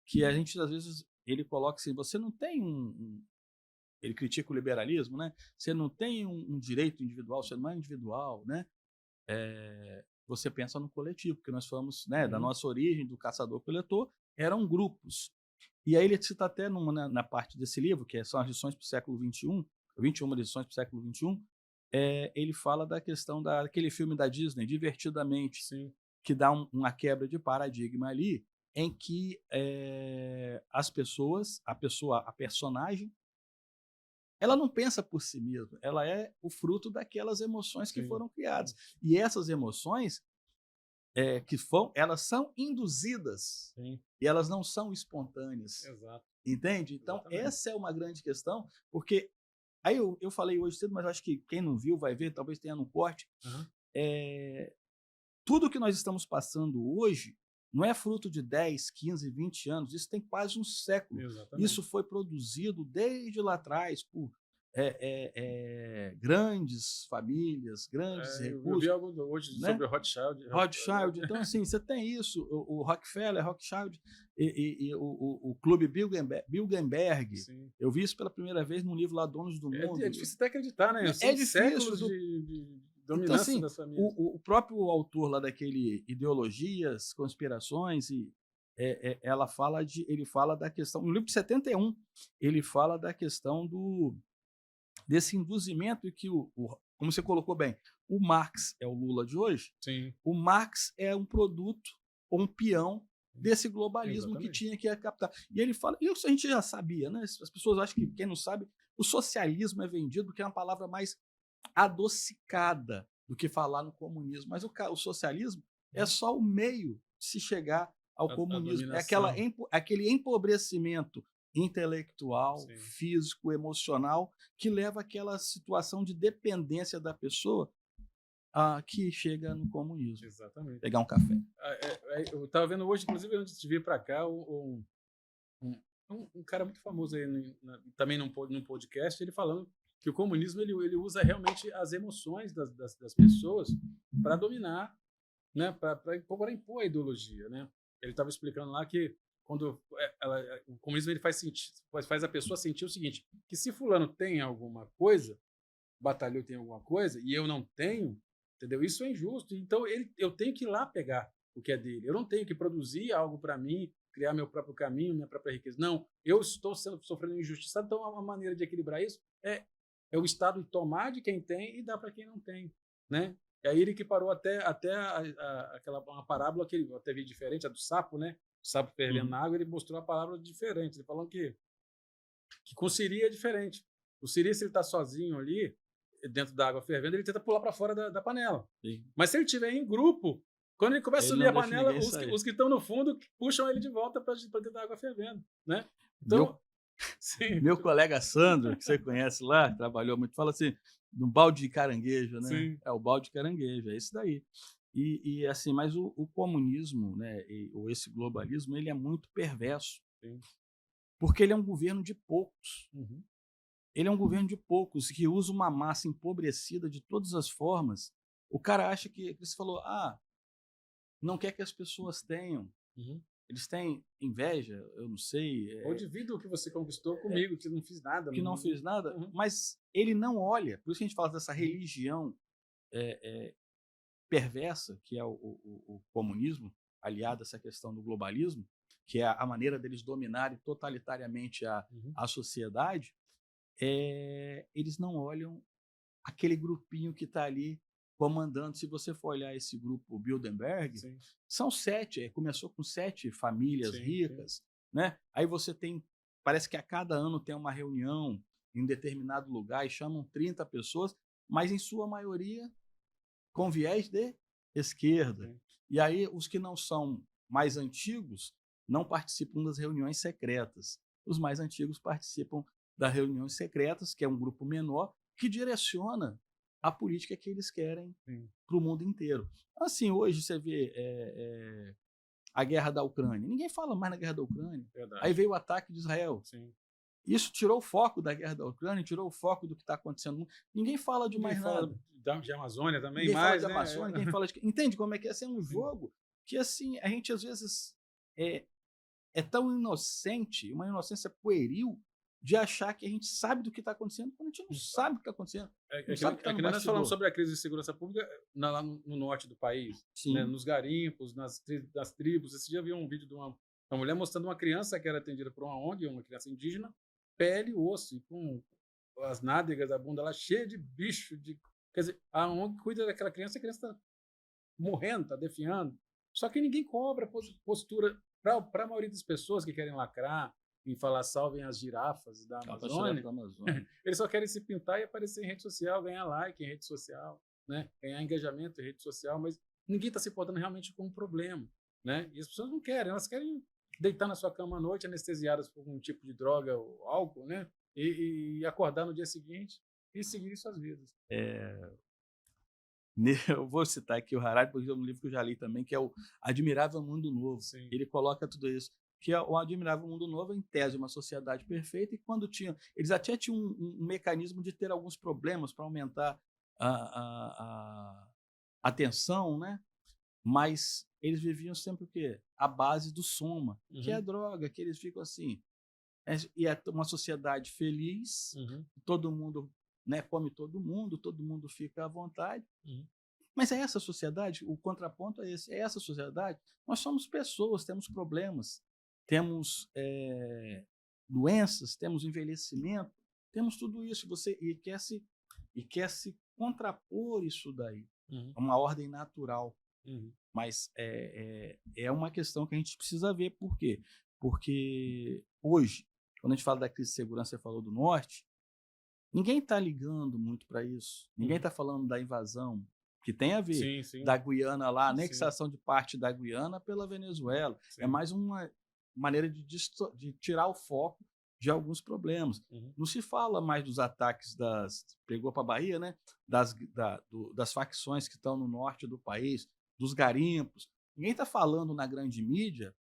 que a gente, às vezes, ele coloca assim, você não tem ele critica o liberalismo, né? Você não tem um direito individual, você não é individual, né? Você pensa no coletivo, porque nós fomos, né, da nossa origem, do caçador-coletor, eram grupos. E aí ele cita até na parte desse livro, que são as lições para o século XXI, 21 lições para o século XXI, ele fala da questão daquele filme da Disney, Divertidamente, Sim. que dá uma quebra de paradigma ali, em que as pessoas, a personagem, ela não pensa por si mesma, ela é o fruto daquelas emoções que foram criadas. E essas emoções, elas são induzidas. Sim. E elas não são espontâneas. Exato. Entende? Então, Exatamente. Essa é uma grande questão, porque aí eu falei hoje cedo, mas acho que quem não viu vai ver, talvez tenha no corte. Tudo que nós estamos passando hoje não é fruto de 10, 15, 20 anos, isso tem quase um século. Exatamente. Isso foi produzido desde lá atrás por grandes famílias, grandes recursos. Eu vi algo hoje, né, sobre o Rothschild. Rothschild. Então, assim, você tem isso, o Rockefeller, Rothschild e o Clube Bilderberg. Sim. Eu vi isso pela primeira vez num livro lá, Donos do Mundo. É difícil até acreditar, né? É difícil. Séculos de dominância, então, assim, das famílias. O próprio autor lá daquele Ideologias, Conspirações, ele fala da questão, no livro de 71, ele fala da questão desse induzimento que, como você colocou bem, o Marx é o Lula de hoje. Sim. O Marx é um produto ou um peão desse globalismo. Exatamente. Que tinha que captar. E ele fala, e isso a gente já sabia, né? As pessoas acham que quem não sabe, o socialismo é vendido porque é uma palavra mais adocicada do que falar no comunismo. Mas o socialismo é só o meio de se chegar ao comunismo. É aquele empobrecimento intelectual, sim, físico, emocional, que leva àquela situação de dependência da pessoa que chega no comunismo. Exatamente. Pegar um café. Eu estava vendo hoje, inclusive, antes de vir para cá, um cara muito famoso aí, também num podcast, ele falando que o comunismo ele usa realmente as emoções das pessoas para dominar, né, para impor a ideologia, né? Ele estava explicando lá que quando o comunismo ele faz a pessoa sentir o seguinte, que se fulano tem alguma coisa, batalhou tem alguma coisa, e eu não tenho, entendeu? Isso é injusto. Então eu tenho que ir lá pegar o que é dele. Eu não tenho que produzir algo para mim, criar meu próprio caminho, minha própria riqueza. Não, eu estou sofrendo injustiçado. Então a maneira de equilibrar isso é o Estado tomar de quem tem e dar para quem não tem, né? E aí ele que parou até uma parábola que ele até vi diferente, a do sapo, né? O sapo fervendo na água, ele mostrou uma palavra diferente. Ele falou que com o siri é diferente. O siri, se ele está sozinho ali, dentro da água fervendo, ele tenta pular para fora da panela. Sim. Mas se ele estiver em grupo, quando ele começa a subir a panela, os que estão no fundo puxam ele de volta para dentro da água fervendo, né? Então, meu colega Sandro, que você conhece lá, trabalhou muito, fala assim, no balde de caranguejo, né? Sim. É o balde de caranguejo, é isso daí. E assim, mas o comunismo, né, ou esse globalismo, ele é muito perverso. Sim. Porque ele é um governo de poucos. Uhum. Ele é um governo de poucos que usa uma massa empobrecida de todas as formas. O cara acha que você falou, não quer que as pessoas tenham. Uhum. Eles têm inveja, eu não sei. Ou devido ao que você conquistou comigo, que não fiz nada. Que não fiz nada, uhum, mas ele não olha. Por isso que a gente fala dessa religião perversa, que é o comunismo, aliado a essa questão do globalismo, que é a maneira deles dominarem totalitariamente a sociedade. Eles não olham aquele grupinho que está ali comandando. Se você for olhar esse grupo Bilderberg, sim, são 7, começou com 7 famílias, sim, ricas, sim, né? Aí você tem, parece que a cada ano tem uma reunião em determinado lugar e chamam 30 pessoas, mas em sua maioria com viés de esquerda. Sim. E aí os que não são mais antigos não participam das reuniões secretas. Os mais antigos participam das reuniões secretas, que é um grupo menor, que direciona a política que eles querem para o mundo inteiro. Assim, hoje você vê a guerra da Ucrânia. Ninguém fala mais na guerra da Ucrânia. Verdade. Aí veio o ataque de Israel. Sim. Isso tirou o foco da guerra da Ucrânia, tirou o foco do que está acontecendo. Ninguém fala de mais nada. De Amazônia também, ninguém mais, fala de Amazônia, ninguém fala de... Entende como é que é? Esse é um jogo que, assim, a gente às vezes é tão inocente, uma inocência pueril, de achar que a gente sabe do que está acontecendo, quando a gente não sabe o que está acontecendo. Nós falamos sobre a crise de segurança pública lá no norte do país, né, nos garimpos, nas tribos. Esse dia eu vi um vídeo de uma mulher mostrando uma criança que era atendida por uma ONG, uma criança indígena, pele e osso, e com as nádegas da bunda lá cheia de bicho. Quer dizer, a ONG cuida daquela criança, a criança está morrendo, está definhando. Só que ninguém cobra postura para a maioria das pessoas que querem lacrar e falar salvem as girafas da Amazônia. Eles só querem se pintar e aparecer em rede social, ganhar like em rede social, né? Ganhar engajamento em rede social, mas ninguém está se portando realmente com um problema, né? E as pessoas não querem, elas querem deitar na sua cama à noite anestesiadas por um tipo de droga ou álcool, né? E acordar no dia seguinte e seguir suas vidas. Eu vou citar aqui o Harari, porque é um livro que eu já li também, que é o Admirável Mundo Novo. Sim. Ele coloca tudo isso. Que é o Admirável Mundo Novo, em tese, uma sociedade perfeita, e quando tinha. Eles até tinham um mecanismo de ter alguns problemas para aumentar a tensão, né? Mas eles viviam sempre o quê? A base do soma, que é a droga, que eles ficam assim. E é uma sociedade feliz, todo mundo, né, come todo mundo fica à vontade. Mas é essa sociedade, o contraponto é esse, é essa sociedade. Nós somos pessoas, temos problemas, temos doenças, temos envelhecimento, temos tudo isso. E quer se contrapor isso daí, uma ordem natural. Mas é uma questão que a gente precisa ver. Por quê? Porque hoje, quando a gente fala da crise de segurança, você falou do Norte, ninguém está ligando muito para isso. Ninguém está falando da invasão, que tem a ver da Guiana lá, a anexação de parte da Guiana pela Venezuela. É mais uma maneira de tirar o foco de alguns problemas. Não se fala mais dos ataques pegou para a Bahia, né? Das facções que estão no norte do país, dos garimpos. Ninguém está falando na grande mídia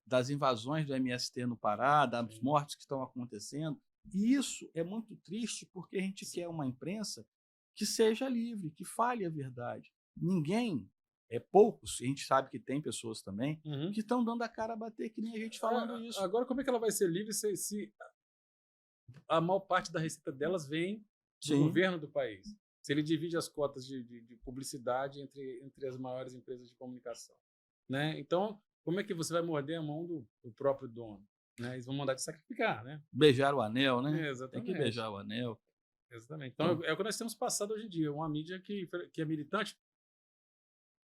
das invasões do MST no Pará, das mortes que estão acontecendo. E isso é muito triste, porque a gente quer uma imprensa que seja livre, que fale a verdade. Ninguém, poucos, a gente sabe que tem pessoas também, que estão dando a cara a bater, que nem a gente falando isso. Agora, como é que ela vai ser livre se a maior parte da receita delas vem do governo do país? Se ele divide as cotas de publicidade entre as maiores empresas de comunicação, né? Então, como é que você vai morder a mão do próprio dono? Né? Eles vão mandar te sacrificar, né? Beijar o anel, né? Exatamente. Tem que beijar o anel. Exatamente. Então, é o que nós temos passado hoje em dia. Uma mídia que é militante,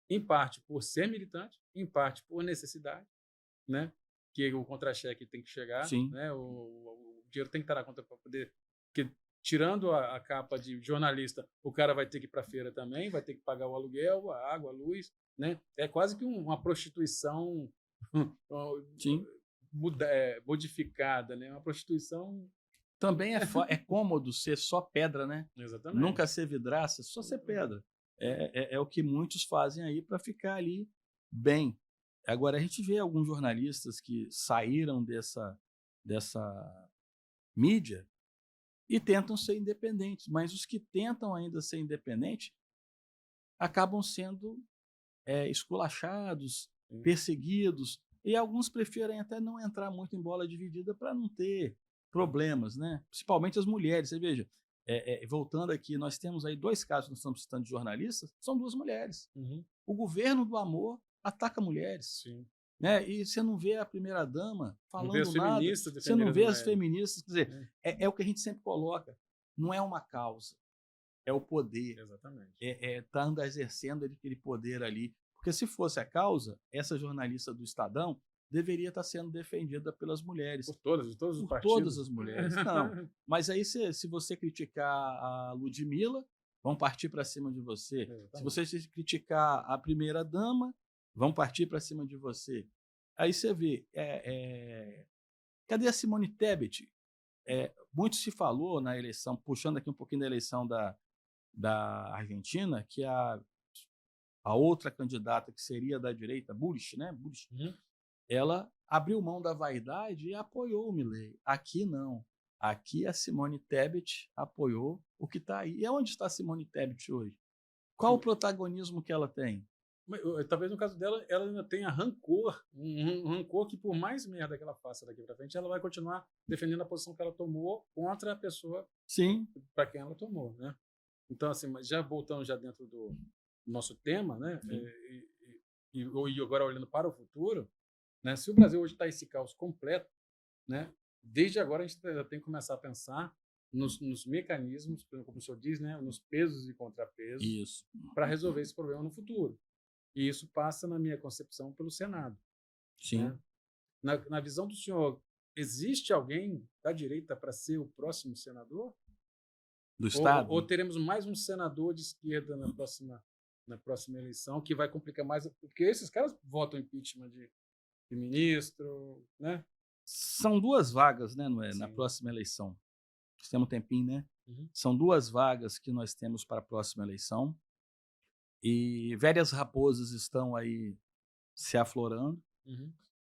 em parte por ser militante, em parte por necessidade, né? Que o contra-cheque tem que chegar, né? O dinheiro tem que estar na conta para poder... Porque, tirando a capa de jornalista, o cara vai ter que ir para a feira também, vai ter que pagar o aluguel, a água, a luz, né? É quase que uma prostituição modificada, né? Uma prostituição... Também é cômodo ser só pedra, né? Exatamente. Nunca ser vidraça, só ser pedra. É o que muitos fazem aí para ficar ali bem. Agora, a gente vê alguns jornalistas que saíram dessa mídia e tentam ser independentes, mas os que tentam ainda ser independentes acabam sendo esculachados, perseguidos, e alguns preferem até não entrar muito em bola dividida para não ter problemas, né? Principalmente as mulheres. Você veja, voltando aqui, nós temos aí 2 casos, nós estamos citando de jornalistas, são 2 mulheres. O governo do amor ataca mulheres. Né? E você não vê a primeira-dama falando nada, você não vê as feministas. Quer dizer, é o que a gente sempre coloca, não é uma causa, é o poder. Exatamente. Tá exercendo aquele poder ali. Porque se fosse a causa, essa jornalista do Estadão deveria estar sendo defendida pelas mulheres. Por todos os partidos. Por todas as mulheres. Não. Mas aí, se você criticar a Ludmilla, vão partir para cima de você. Exatamente. Se você criticar a primeira-dama, vão partir para cima de você. Aí você vê, cadê a Simone Tebet? Muito se falou na eleição, puxando aqui um pouquinho da eleição da Argentina, que a outra candidata, que seria da direita, Bullrich, né? Bullrich, ela abriu mão da vaidade e apoiou o Milei. Aqui não. Aqui a Simone Tebet apoiou o que está aí. E onde está a Simone Tebet hoje? Qual o protagonismo que ela tem? Talvez no caso dela, ela ainda tenha rancor, um rancor que, por mais merda que ela faça daqui para frente, ela vai continuar defendendo a posição que ela tomou contra a pessoa para quem ela tomou, né? Então, assim, já voltando já dentro do nosso tema, né? E agora olhando para o futuro, né? Se o Brasil hoje está esse caos completo, né? Desde agora a gente já tem que começar a pensar nos mecanismos, como o senhor diz, né? Nos pesos e contrapesos, para resolver esse problema no futuro. E isso passa, na minha concepção, pelo Senado. Né? Na visão do senhor, existe alguém da direita para ser o próximo senador? Do Estado? Ou teremos mais um senador de esquerda na próxima eleição, que vai complicar mais? Porque esses caras votam impeachment de ministro, né? São 2 vagas, né, Noé, na próxima eleição. Nós temos um tempinho, né? São 2 vagas que nós temos para a próxima eleição. e velhas raposas estão aí se aflorando.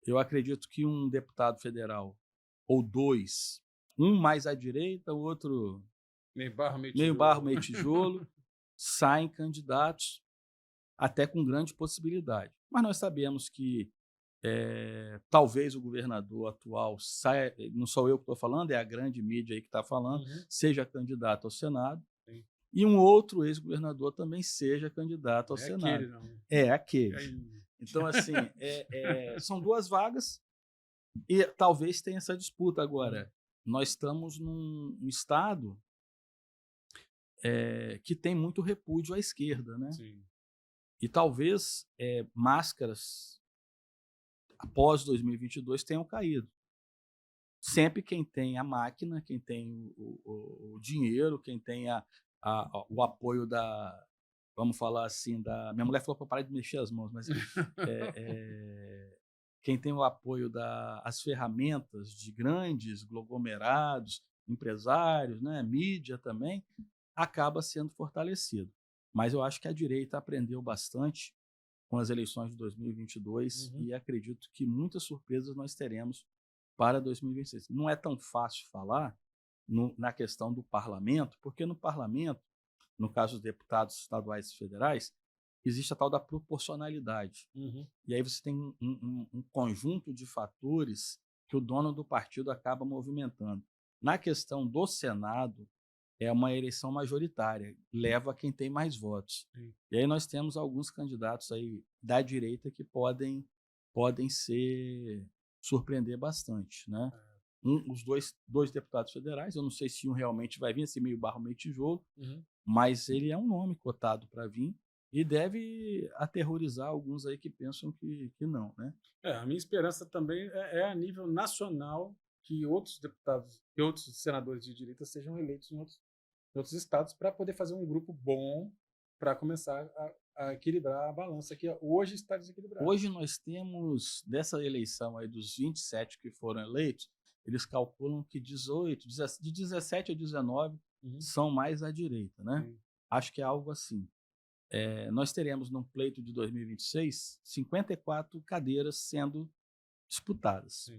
Eu acredito que um deputado federal, ou dois, um mais à direita, o outro Meio barro, meio tijolo, saem candidatos até com grande possibilidade. Mas nós sabemos que talvez o governador atual saia, não sou eu que estou falando, é a grande mídia aí que está falando, seja candidato ao Senado. Sim. E um outro ex-governador também seja candidato ao Senado. Aquele, não. É aquele. Então, assim, são duas vagas e talvez tenha essa disputa. Agora, nós estamos num estado que tem muito repúdio à esquerda, né? Sim. E talvez máscaras após 2022 tenham caído. Sempre quem tem a máquina, quem tem o dinheiro, quem tem o apoio vamos falar assim, minha mulher falou para parar de mexer as mãos, mas quem tem o apoio das ferramentas de grandes conglomerados, empresários, né, mídia também, acaba sendo fortalecido. Mas eu acho que a direita aprendeu bastante com as eleições de 2022 e acredito que muitas surpresas nós teremos para 2026. Não é tão fácil falar na questão do parlamento, porque no parlamento, no caso dos deputados estaduais e federais, existe a tal da proporcionalidade. E aí você tem um conjunto de fatores que o dono do partido acaba movimentando. Na questão do Senado, é uma eleição majoritária, leva quem tem mais votos. Sim. E aí nós temos alguns candidatos aí da direita que podem surpreender bastante, né? Os dois deputados federais, eu não sei se um realmente vai vir, esse meio barro, meio tijolo, mas ele é um nome cotado para vir e deve aterrorizar alguns aí que pensam que não, né? A minha esperança também é a nível nacional que outros deputados e outros senadores de direita sejam eleitos em outros estados para poder fazer um grupo bom para começar a equilibrar a balança que hoje está desequilibrada. Hoje nós temos, dessa eleição aí dos 27 que foram eleitos, eles calculam que de 17 a 19 são mais à direita, né? Acho que é algo assim. Nós teremos no pleito de 2026 54 cadeiras sendo disputadas.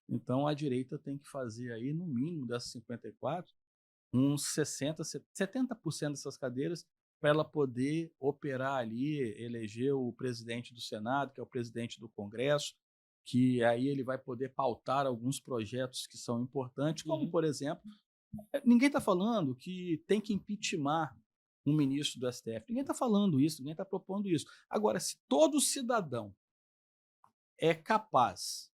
Então a direita tem que fazer aí, no mínimo dessas 54, uns 70% dessas cadeiras para ela poder operar ali, eleger o presidente do Senado, que é o presidente do Congresso, que aí ele vai poder pautar alguns projetos que são importantes, como, por exemplo, ninguém está falando que tem que impeachment um ministro do STF. Ninguém está falando isso, ninguém está propondo isso. Agora, se todo cidadão é capaz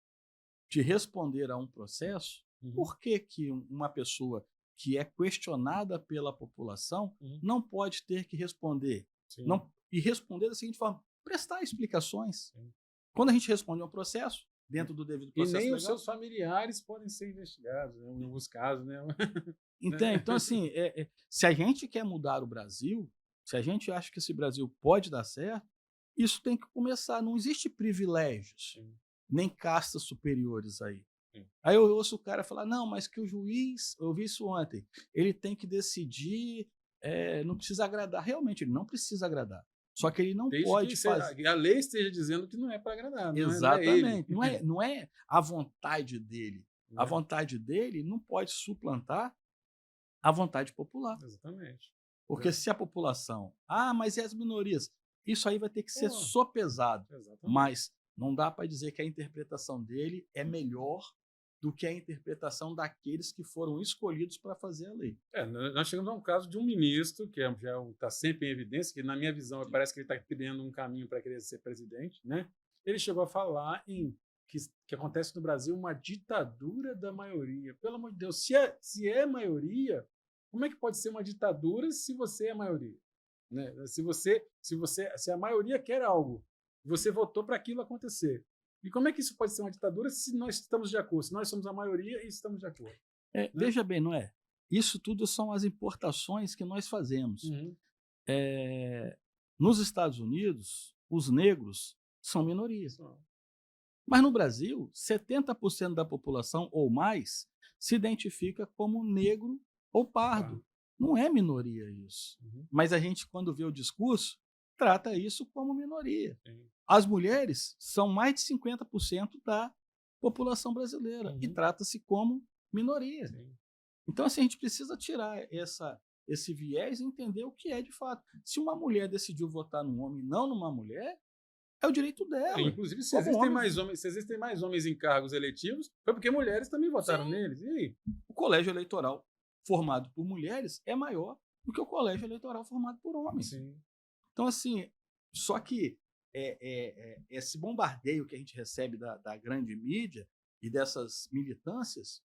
de responder a um processo, por que uma pessoa que é questionada pela população não pode ter que responder? E responder da seguinte forma: prestar explicações. Quando a gente responde a um processo, dentro do devido processo legal... E nem legal, os seus familiares podem ser investigados, né, em alguns casos, né? Entende? Então, assim, se a gente quer mudar o Brasil, se a gente acha que esse Brasil pode dar certo, isso tem que começar. Não existe privilégios, nem castas superiores aí. Aí eu ouço o cara falar, não, mas que o juiz, eu vi isso ontem, ele tem que decidir, não precisa agradar. Realmente, ele não precisa agradar. Só que ele não pode fazer... A lei esteja dizendo que não é para agradar. Exatamente. Não é a vontade dele. A vontade dele não pode suplantar a vontade popular. Exatamente. Porque se a população... mas e as minorias? Isso aí vai ter que ser sopesado. Exatamente. Mas não dá para dizer que a interpretação dele é melhor do que a interpretação daqueles que foram escolhidos para fazer a lei. Nós chegamos a um caso de um ministro, que já está sempre em evidência, que na minha visão parece que ele está criando um caminho para querer ser presidente, né? Ele chegou a falar que acontece no Brasil uma ditadura da maioria. Pelo amor de Deus, se é maioria, como é que pode ser uma ditadura se você é maioria? Né? Se a maioria quer algo, você votou para aquilo acontecer. E como é que isso pode ser uma ditadura se nós estamos de acordo? Se nós somos a maioria e estamos de acordo. Né? Veja bem, não é? Isso tudo são as importações que nós fazemos. Nos Estados Unidos, os negros são minorias. Mas no Brasil, 70% da população ou mais se identifica como negro ou pardo. Não é minoria isso. Mas a gente, quando vê o discurso, trata isso como minoria. Sim. As mulheres são mais de 50% da população brasileira e trata-se como minoria. Sim. Então, assim, a gente precisa tirar esse viés e entender o que é de fato. Se uma mulher decidiu votar num homem e não numa mulher, é o direito dela. Inclusive, se Como existem mais homens em cargos eletivos, foi porque mulheres também votaram Sim. neles. E aí? O colégio eleitoral formado por mulheres é maior do que o colégio eleitoral formado por homens. Sim. Então, assim, só que esse bombardeio que a gente recebe da grande mídia e dessas militâncias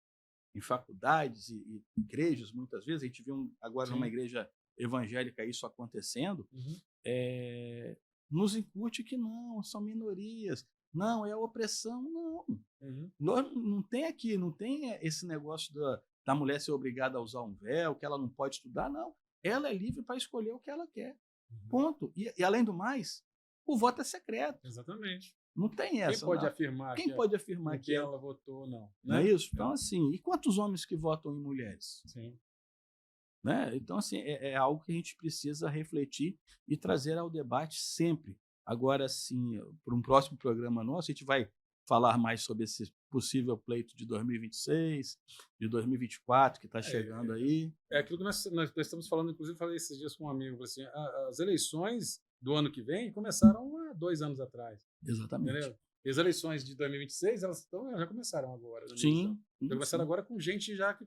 em faculdades e igrejas, muitas vezes, a gente viu agora Sim. numa igreja evangélica isso acontecendo, Uhum. nos incute que não, são minorias, não, é a opressão, não. Uhum. Não tem aqui, não tem esse negócio da mulher ser obrigada a usar um véu, que ela não pode estudar, não. Ela é livre para escolher o que ela quer. Uhum. Ponto. E além do mais, o voto é secreto. Exatamente. Não tem essa. Quem pode afirmar Quem pode afirmar que ela votou ou não? Não é isso? Então, assim, e quantos homens que votam em mulheres? Sim. Né? Então, assim, é algo que a gente precisa refletir e trazer ao debate sempre. Agora, assim, para um próximo programa nosso, a gente vai falar mais sobre esse possível pleito de 2026, de 2024, que está chegando aí. É aquilo que nós estamos falando, inclusive, falei esses dias com um amigo, assim, as eleições do ano que vem começaram há 2 anos atrás. Exatamente. Entendeu? E as eleições de 2026, elas já começaram agora. Sim. Já começaram agora com gente já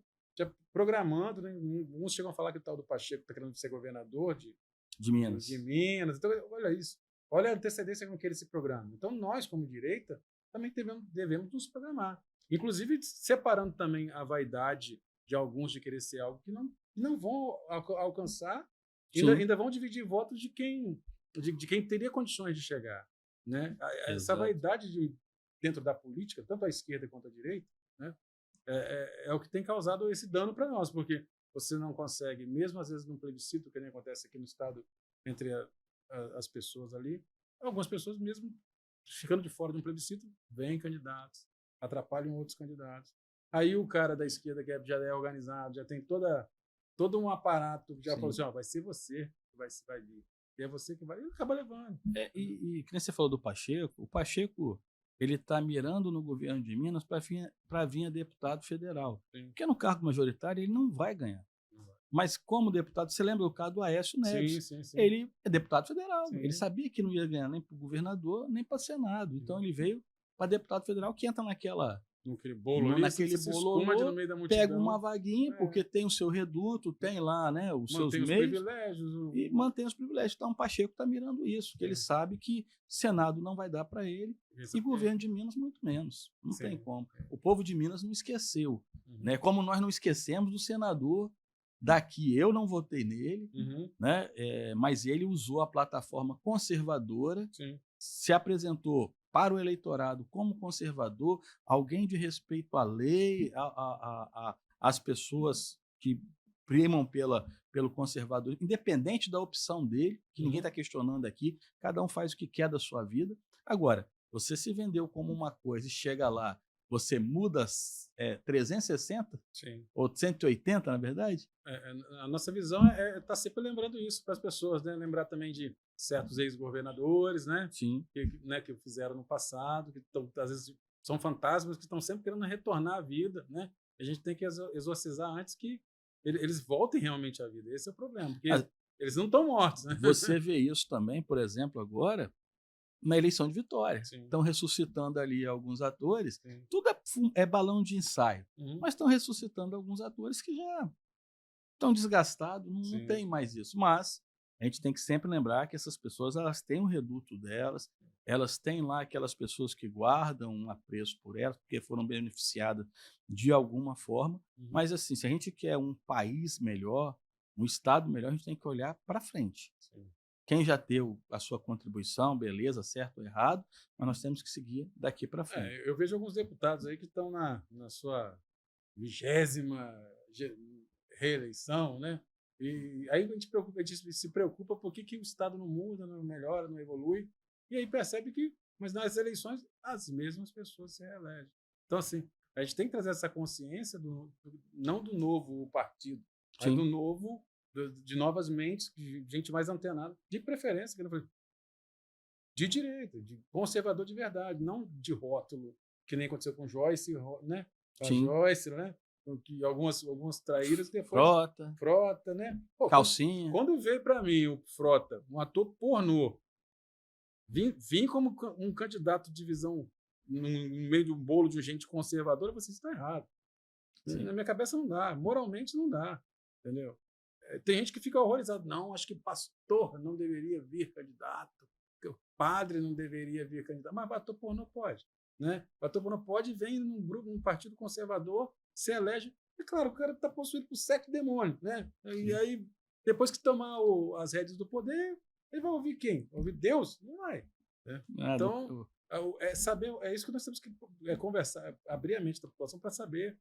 programando, né? Uns chegam a falar que o tal do Pacheco está querendo ser governador de Minas. Então, olha isso. Olha a antecedência com que ele se programa. Então, nós, como direita, também devemos nos programar. Inclusive, separando também a vaidade de alguns de querer ser algo que não vão alcançar, ainda vão dividir votos de quem teria condições de chegar. Né? Essa vaidade dentro da política, tanto a esquerda quanto a direita, né? É o que tem causado esse dano para nós, porque você não consegue, mesmo às vezes num plebiscito, que nem acontece aqui no estado, entre as pessoas ali, algumas pessoas mesmo ficando de fora de um plebiscito, vêm candidatos, atrapalham outros candidatos. Aí o cara da esquerda, que já é organizado, já tem todo um aparato, já falou assim, vai ser você que vai vir. E é você que vai, e acaba levando. E que nem você falou do Pacheco, o Pacheco ele está mirando no governo de Minas para vir a deputado federal. Sim. Porque no cargo majoritário ele não vai ganhar. Mas como deputado, você lembra o caso do Aécio Neves? Sim. Ele é deputado federal. Sim. Ele sabia que não ia ganhar nem para o governador, nem para Senado. Então ele veio para deputado federal, que entra naquele bolo no meio da multidão, pega uma vaguinha, porque tem o seu reduto, tem lá, né, os seus meios. Privilégios. E mantém os privilégios. Então o Pacheco está mirando isso, que ele sabe que Senado não vai dar para ele, e governo de Minas muito menos. Não tem como. O povo de Minas não esqueceu. Né? Como nós não esquecemos do senador daqui, eu não votei nele, né? Mas ele usou a plataforma conservadora, se apresentou para o eleitorado como conservador, alguém de respeito à lei, às pessoas que primam pelo conservador, independente da opção dele, que ninguém está questionando aqui, cada um faz o que quer da sua vida. Agora, você se vendeu como uma coisa e chega lá, você muda 360? Sim. Ou 180, na verdade? A nossa visão tá sempre lembrando isso para as pessoas, né? Lembrar também de certos ex-governadores, né? Sim. Que fizeram no passado, que às vezes são fantasmas que estão sempre querendo retornar à vida, né? A gente tem que exorcizar antes que eles voltem realmente à vida. Esse é o problema, porque eles não estão mortos, né? Você vê isso também, por exemplo, agora na eleição de Vitória. Estão ressuscitando ali alguns atores. Sim. Tudo é balão de ensaio. Mas estão ressuscitando alguns atores que já estão desgastados, não tem mais isso. Mas a gente tem que sempre lembrar que essas pessoas elas têm um reduto delas, elas têm lá aquelas pessoas que guardam um apreço por elas, porque foram beneficiadas de alguma forma. Mas assim, se a gente quer um país melhor, um estado melhor, a gente tem que olhar para frente. Sim. Quem já deu a sua contribuição, beleza, certo ou errado, mas nós temos que seguir daqui para frente. Eu vejo alguns deputados aí que estão na sua 20ª reeleição, né? E aí a gente se preocupa por que o Estado não muda, não melhora, não evolui, e aí percebe que, mas nas eleições, as mesmas pessoas se reelegem. Então, assim, a gente tem que trazer essa consciência não do novo partido, mas do novo de novas mentes, de gente mais antenada, de preferência, de direita, de conservador de verdade, não de rótulo, que nem aconteceu com Joyce, né? A Joyce, né? Que algumas traíras depois. Frota, né? Pô, Calcinha. Quando veio para mim o Frota, um ator pornô, vim como um candidato de visão no meio de um bolo de gente conservadora, você está errado. Sim. Na minha cabeça não dá, moralmente não dá, entendeu? Tem gente que fica horrorizado. Não, acho que pastor não deveria vir candidato, o padre não deveria vir candidato, mas ator pornô pode, né? Ator pornô pode, vem num partido conservador, se elege. É claro, o cara está possuído por 7 demônios, né? E aí, depois que tomar as rédeas do poder, ele vai ouvir quem? Vai ouvir Deus? Não vai. Né? Então, saber, é isso que nós temos que conversar, abrir a mente da população para saber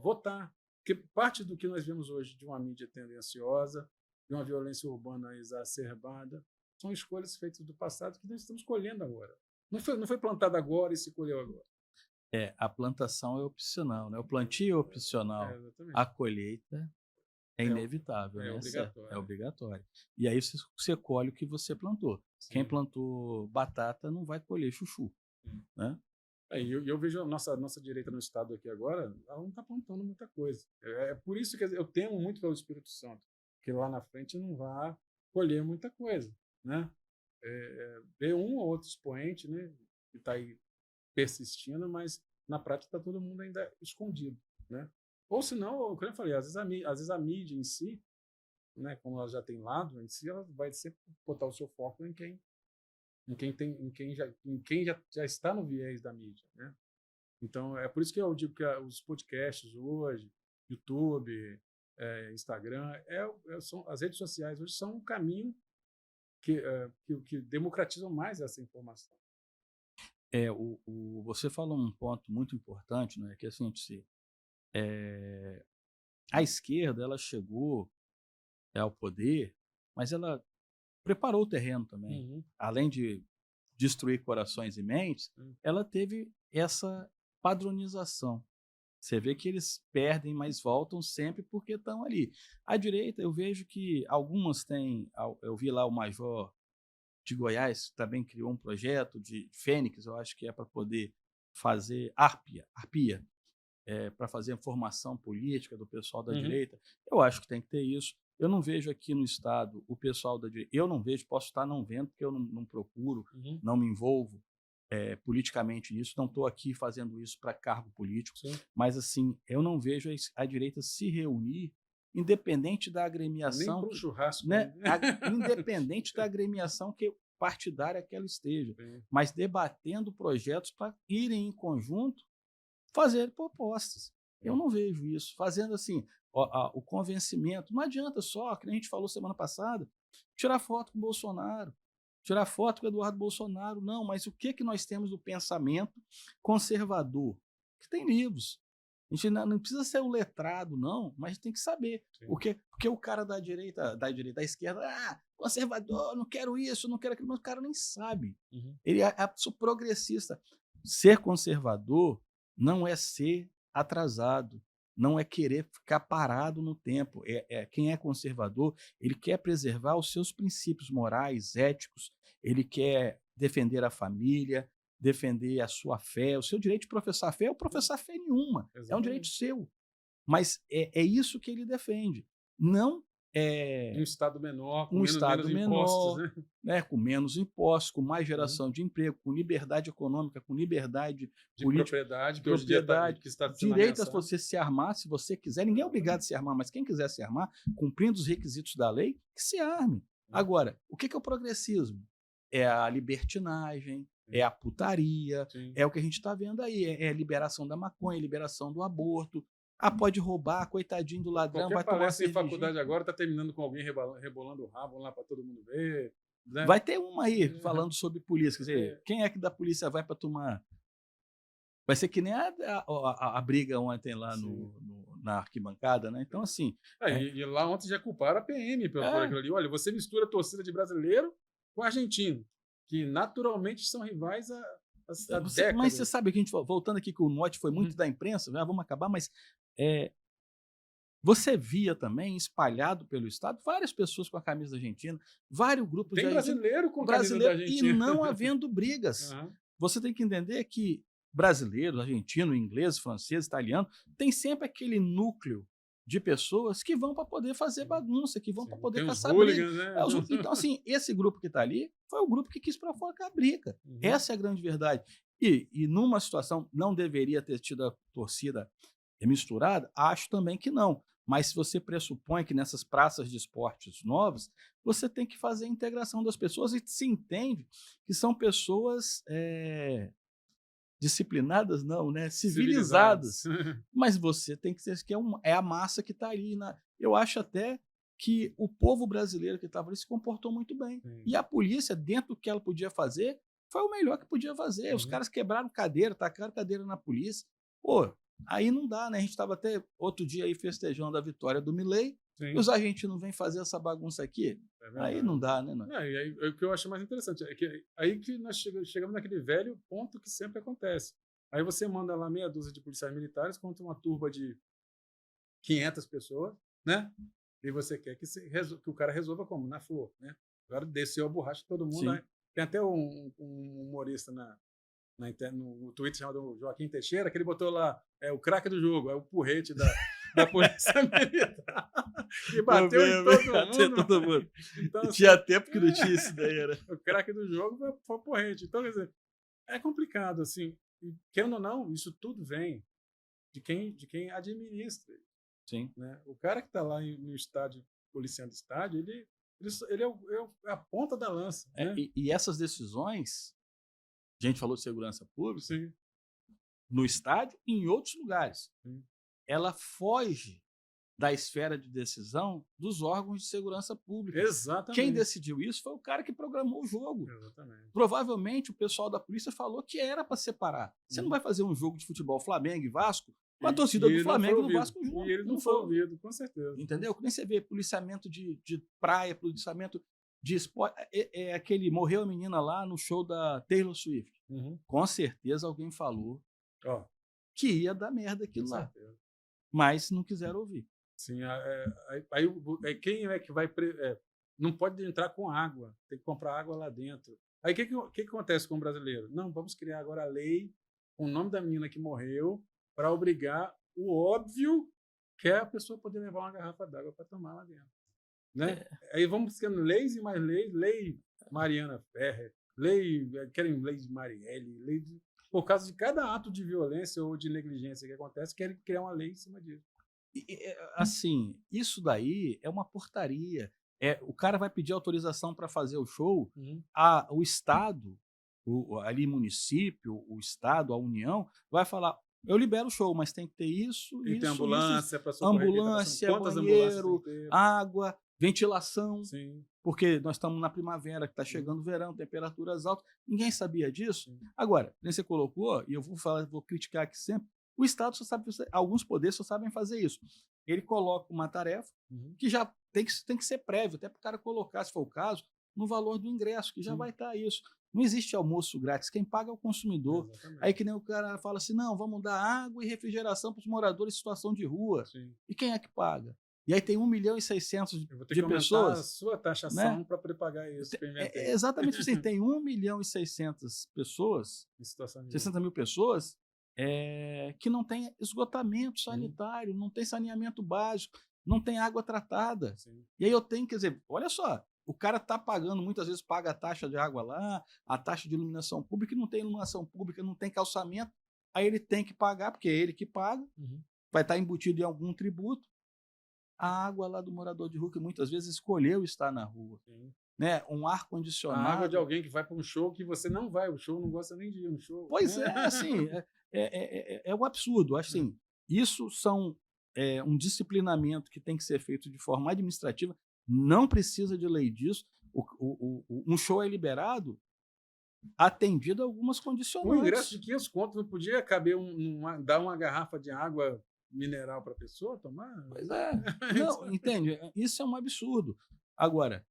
votar. Porque parte do que nós vemos hoje de uma mídia tendenciosa, de uma violência urbana exacerbada, são escolhas feitas do passado que nós estamos colhendo agora. Não foi plantado agora e se colheu agora. A plantação é opcional, né? O plantio é opcional. A colheita é inevitável, né? Obrigatório. É obrigatório. E aí você colhe o que você plantou. Sim. Quem plantou batata não vai colher chuchu, né? Eu vejo a nossa direita no estado aqui agora, ela não está plantando muita coisa. É por isso que eu temo muito pelo Espírito Santo, que lá na frente não vai colher muita coisa, né? Ver um ou outro expoente, né, que está aí persistindo, mas na prática está todo mundo ainda escondido, né? Ou senão, como eu falei, às vezes a mídia em si, né, como ela já tem lado em si, ela vai sempre botar o seu foco em quem já está no viés da mídia, né? Então, é por isso que eu digo que os podcasts hoje, YouTube, Instagram, as redes sociais hoje são um caminho que democratizam mais essa informação. Você falou um ponto muito importante, né? Que é assim, a esquerda ela chegou ao poder, mas ela preparou o terreno também. Uhum. Além de destruir corações e mentes, ela teve essa padronização. Você vê que eles perdem, mas voltam sempre porque estão ali. À direita, eu vejo que algumas têm... Eu vi lá o Major de Goiás, também criou um projeto de Fênix, eu acho que é para poder fazer arpia, para fazer a formação política do pessoal da direita. Eu acho que tem que ter isso. Eu não vejo aqui no estado o pessoal da direita. Eu não vejo, posso estar não vendo, porque eu não procuro, não me envolvo politicamente nisso, não estou aqui fazendo isso para cargo político. Sim. Mas, assim, eu não vejo a direita se reunir, independente da agremiação. Nem para o churrasco. Né? Independente da agremiação partidária que ela esteja. Sim. Mas debatendo projetos para irem em conjunto fazer propostas. Eu não vejo isso. Fazendo assim, o convencimento. Não adianta só, que a gente falou semana passada, tirar foto com o Bolsonaro, tirar foto com o Eduardo Bolsonaro. Não, mas o que nós temos do pensamento conservador? Que tem livros. A gente não precisa ser um letrado, não, mas tem que saber. Porque o cara da direita, da esquerda, conservador, não quero isso, não quero aquilo, mas o cara nem sabe. Ele é progressista. Ser conservador não é ser atrasado, não é querer ficar parado no tempo. Quem é conservador, ele quer preservar os seus princípios morais, éticos, ele quer defender a família, defender a sua fé. O seu direito de professar fé é professar fé nenhuma. Exatamente. É um direito seu. Mas é isso que ele defende. Não um Estado menor, com menos impostos, né? Com menos impostos, com mais geração de emprego, com liberdade econômica, com liberdade de política, propriedade, que hoje que está direito a você se armar, se você quiser. Ninguém é obrigado a se armar, mas quem quiser se armar, cumprindo os requisitos da lei, que se arme. Agora, o que é o progressismo? É a libertinagem, é a putaria, é o que a gente está vendo aí, é a liberação da maconha, liberação do aborto. Pode roubar, coitadinho do ladrão, qualquer vai tomar palestra em faculdade agora está terminando com alguém rebolando o rabo lá para todo mundo ver. Né? Vai ter uma aí falando sobre polícia. Quer dizer, quem é que da polícia vai para tomar? Vai ser que nem a briga ontem lá na arquibancada, né? Então, assim... E lá ontem já culparam a PM por aquilo ali. Olha, você mistura a torcida de brasileiro com argentino, que naturalmente são rivais há décadas. Mas você sabe que a gente, voltando aqui, que o mote foi muito da imprensa, já vamos acabar, mas Você via também, espalhado pelo estado, várias pessoas com a camisa argentina, vários grupos Tem de brasileiro com a camisa da brasileiro, e Argentina. não havendo brigas. Aham. Você tem que entender que brasileiro, argentino, inglês, francês, italiano, tem sempre aquele núcleo de pessoas que vão para poder fazer bagunça, que vão para poder Tem os caçar briga. hooligans, né? Então, assim, esse grupo que está ali foi o grupo que quis provocar a briga. Uhum. Essa é a grande verdade. E numa situação, não deveria ter tido a torcida misturada? Acho também que não. Mas se você pressupõe que nessas praças de esportes novas, você tem que fazer a integração das pessoas e se entende que são pessoas disciplinadas, não, né? Civilizadas. Mas você tem que ser que é a massa que está ali. Eu acho até que o povo brasileiro que estava ali se comportou muito bem. Sim. E a polícia, dentro do que ela podia fazer, foi o melhor que podia fazer. Os caras quebraram cadeira, tacaram cadeira na polícia. Pô, aí não dá, né? A gente estava até outro dia aí festejando a vitória do Milei. E os argentinos vêm fazer essa bagunça aqui. Aí não dá, né? Não, e aí, o que eu acho mais interessante é que aí que nós chegamos naquele velho ponto que sempre acontece. Aí você manda lá meia dúzia de policiais militares contra uma turba de 500 pessoas, né? E você quer que o cara resolva como? Na flor, né? Agora desceu a borracha todo mundo. Aí, tem até um humorista no Twitter chamado Joaquim Teixeira, que ele botou lá o craque do jogo, é o porrete da polícia militar. E bateu em todo mundo. Então, tinha tempo que não tinha isso daí, né? O craque do jogo foi o porrete. Então, quer dizer, é complicado, assim. Querendo ou não, isso tudo vem de quem administra. Sim. Né? O cara que está lá no estádio, policiando o estádio, ele é a ponta da lança. Né? E essas decisões, a gente falou de segurança pública, Sim. No estádio e em outros lugares. Sim. Ela foge da esfera de decisão dos órgãos de segurança pública. Exatamente. Quem decidiu isso foi o cara que programou o jogo. Exatamente. Provavelmente o pessoal da polícia falou que era para separar. Você não vai fazer um jogo de futebol Flamengo e Vasco com a torcida do Flamengo e do Vasco junto. E ele não foi ouvido, com certeza. Entendeu? Nem você vê policiamento de praia, policiamento de esporte. Aquele morreu a menina lá no show da Taylor Swift. Com certeza alguém falou que ia dar merda aquilo lá. Mas não quiseram ouvir. Sim, aí quem é que vai... não pode entrar com água, tem que comprar água lá dentro. Aí o que acontece com o brasileiro? Não, vamos criar agora a lei com o nome da menina que morreu para obrigar o óbvio que é a pessoa poder levar uma garrafa d'água para tomar lá dentro. Né? Aí vamos buscando leis e mais leis, lei Mariana Ferrer, querem lei de Marielle, por causa de cada ato de violência ou de negligência que acontece, querem criar uma lei em cima disso. Assim, isso daí é uma portaria. O cara vai pedir autorização para fazer o show, o Estado, ali município, o Estado, a União, vai falar, eu libero o show, mas tem que ter isso, e isso, tem ambulância, isso, ambulância, banheiro, água, ventilação. Sim. Porque nós estamos na primavera, que está chegando o verão, temperaturas altas. Ninguém sabia disso. Agora, nem você colocou, e eu vou criticar aqui sempre, o Estado só sabe, alguns poderes só sabem fazer isso. Ele coloca uma tarefa que já tem que ser prévio, até para o cara colocar, se for o caso, no valor do ingresso, que já vai estar isso. Não existe almoço grátis, quem paga é o consumidor. Exatamente. Aí que nem o cara fala assim, não, vamos dar água e refrigeração para os moradores em situação de rua. Sim. E quem é que paga? E aí tem 1.600.000 eu vou ter de que pessoas. A sua taxação, né? Para poder pagar isso. Exatamente assim, tem 1.600.000 pessoas, 60 mil pessoas, que não tem esgotamento sanitário, não tem saneamento básico, não tem água tratada. Sim. E aí eu tenho, quer dizer, olha só, o cara está pagando, muitas vezes paga a taxa de água lá, a taxa de iluminação pública, e não tem iluminação pública, não tem calçamento, aí ele tem que pagar, porque é ele que paga, vai estar embutido em algum tributo, a água lá do morador de rua, que muitas vezes escolheu estar na rua. Né? Um ar-condicionado. A água de alguém que vai para um show que você não vai, o show não gosta nem de ir no show. Pois assim, é um absurdo. Assim, isso são um disciplinamento que tem que ser feito de forma administrativa, não precisa de lei disso. Um show é liberado atendido a algumas condicionantes. Um ingresso de 500 contos não podia caber dar uma garrafa de água mineral para a pessoa tomar? Pois é. Não, entende? Isso é um absurdo. Agora,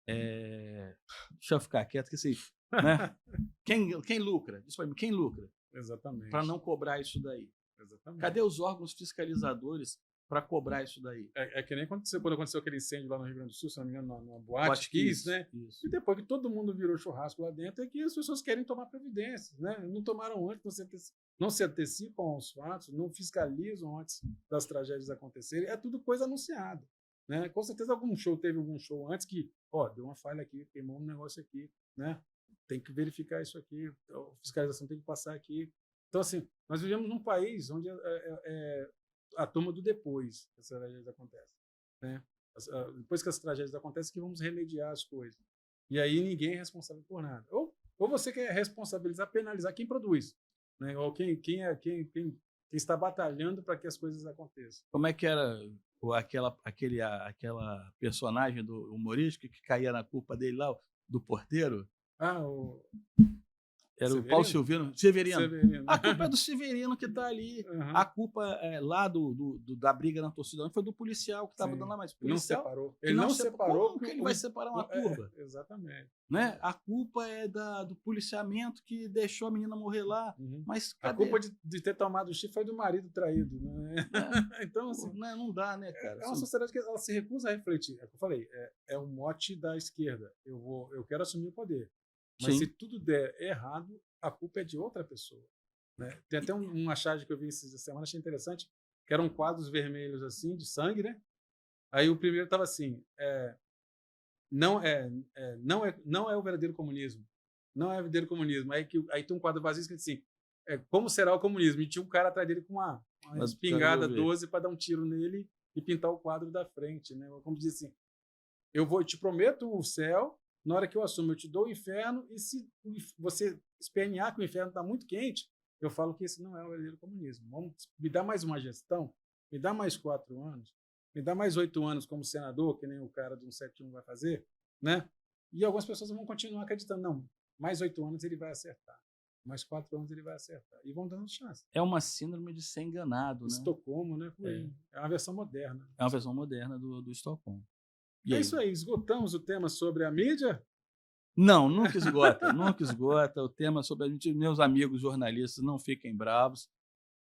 deixa eu ficar quieto, que assim, né? Quem lucra? Diz para mim, quem lucra? Exatamente. Para não cobrar isso daí. Exatamente. Cadê os órgãos fiscalizadores para cobrar isso daí. É que nem quando aconteceu aquele incêndio lá no Rio Grande do Sul, se não me engano, numa boate Kiss, né? Isso. E depois que todo mundo virou churrasco lá dentro, é que as pessoas querem tomar providências, né? Não tomaram antes, não se antecipam aos fatos, não fiscalizam antes das tragédias acontecerem. É tudo coisa anunciada, né? Com certeza teve algum show antes que, deu uma falha aqui, queimou um negócio aqui, né? Tem que verificar isso aqui, a fiscalização tem que passar aqui. Então, assim, nós vivemos num país onde a turma do depois que as tragédias acontecem, né? Depois que as tragédias acontecem, que vamos remediar as coisas. E aí ninguém é responsável por nada. Ou você quer responsabilizar, penalizar quem produz, né? Ou quem está batalhando para que as coisas aconteçam. Como é que era aquela personagem do humorístico que caía na culpa dele lá, do porteiro? Era Severino? O Paulo Severino. A culpa é do Severino que está ali. Uhum. A culpa lá da briga na torcida foi do policial que estava dando lá mais. Policial, ele não separou. Como que ele vai separar uma turba? Exatamente. Né? A culpa é do policiamento que deixou a menina morrer lá. Uhum. Mas a culpa de ter tomado o chifre foi do marido traído. Né? Então, assim. Não dá, né, cara? É uma sociedade que ela se recusa a refletir. É o que eu falei. É o mote da esquerda. Eu quero assumir o poder. Mas se tudo der errado, a culpa é de outra pessoa, né? Tem até uma charge que eu vi essa semana, achei interessante, que eram quadros vermelhos assim, de sangue, né? Aí o primeiro estava assim, não é o verdadeiro comunismo. Não é o verdadeiro comunismo. Aí tem um quadro vazio escrito assim, como será o comunismo? E tinha um cara atrás dele com uma espingarda 12 para dar um tiro nele e pintar o quadro da frente, né? Como diz assim, eu te prometo o céu, na hora que eu assumo, eu te dou o inferno, e se você espernear que o inferno está muito quente, eu falo que esse não é o verdadeiro comunismo. Me dá mais uma gestão, me dá mais 4 anos, me dá mais 8 anos como senador, que nem o cara do 171 vai fazer, né? E algumas pessoas vão continuar acreditando, não, mais 8 anos ele vai acertar, mais 4 anos ele vai acertar, e vão dando chance. É uma síndrome de ser enganado, né? Estocolmo, né? É uma versão moderna. É uma versão moderna do Estocolmo. É isso aí, esgotamos o tema sobre a mídia? Não, nunca esgota. O tema sobre a gente, meus amigos jornalistas, não fiquem bravos.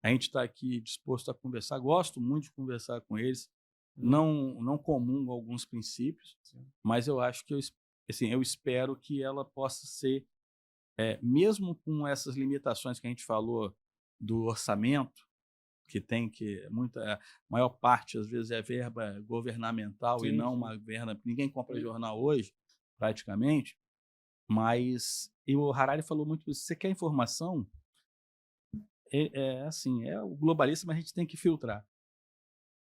A gente está aqui disposto a conversar. Gosto muito de conversar com eles. Não comungo alguns princípios, mas eu acho que eu espero que ela possa ser, mesmo com essas limitações que a gente falou do orçamento, que a maior parte, às vezes, é verba governamental e não uma verba. Ninguém compra jornal hoje, praticamente, mas o Harari falou muito isso. Você quer informação? É o globalista, mas a gente tem que filtrar.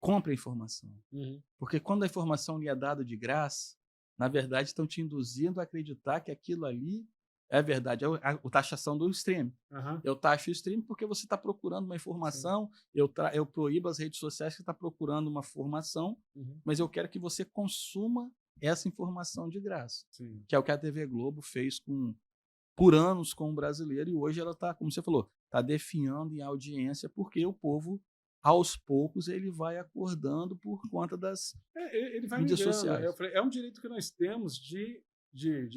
Compre a informação. Uhum. Porque quando a informação lhe é dada de graça, na verdade, estão te induzindo a acreditar que aquilo ali é verdade. É a taxação do stream. Uhum. Eu taxo o stream porque você está procurando uma informação, eu proíbo as redes sociais que está procurando uma informação, mas eu quero que você consuma essa informação de graça. Sim. Que é o que a TV Globo fez por anos com o brasileiro, e hoje ela está, como você falou, está definhando em audiência, porque o povo, aos poucos, ele vai acordando por conta das mídias sociais. Eu falei, é um direito que nós temos de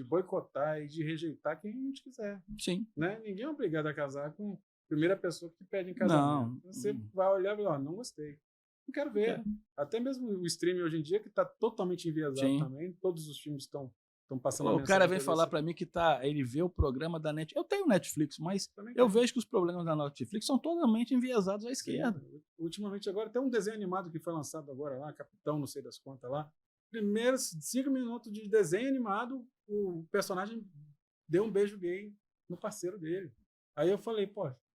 boicotar e de rejeitar quem a gente quiser. Sim. Né? Ninguém é obrigado a casar com a primeira pessoa que te pede em casamento. Não. Você vai olhar e falar, não gostei. Não quero ver. Até mesmo o streaming hoje em dia, que está totalmente enviesado também, todos os filmes estão passando a mensagem. O cara vem falar para mim que ele vê o programa da Netflix. Eu tenho Netflix, mas eu vejo que os programas da Netflix são totalmente enviesados à esquerda. Sim. Ultimamente, agora, tem um desenho animado que foi lançado agora lá, Capitão, não sei das quantas lá. Primeiros 5 minutos de desenho animado, o personagem deu um beijo gay no parceiro dele. Aí eu falei,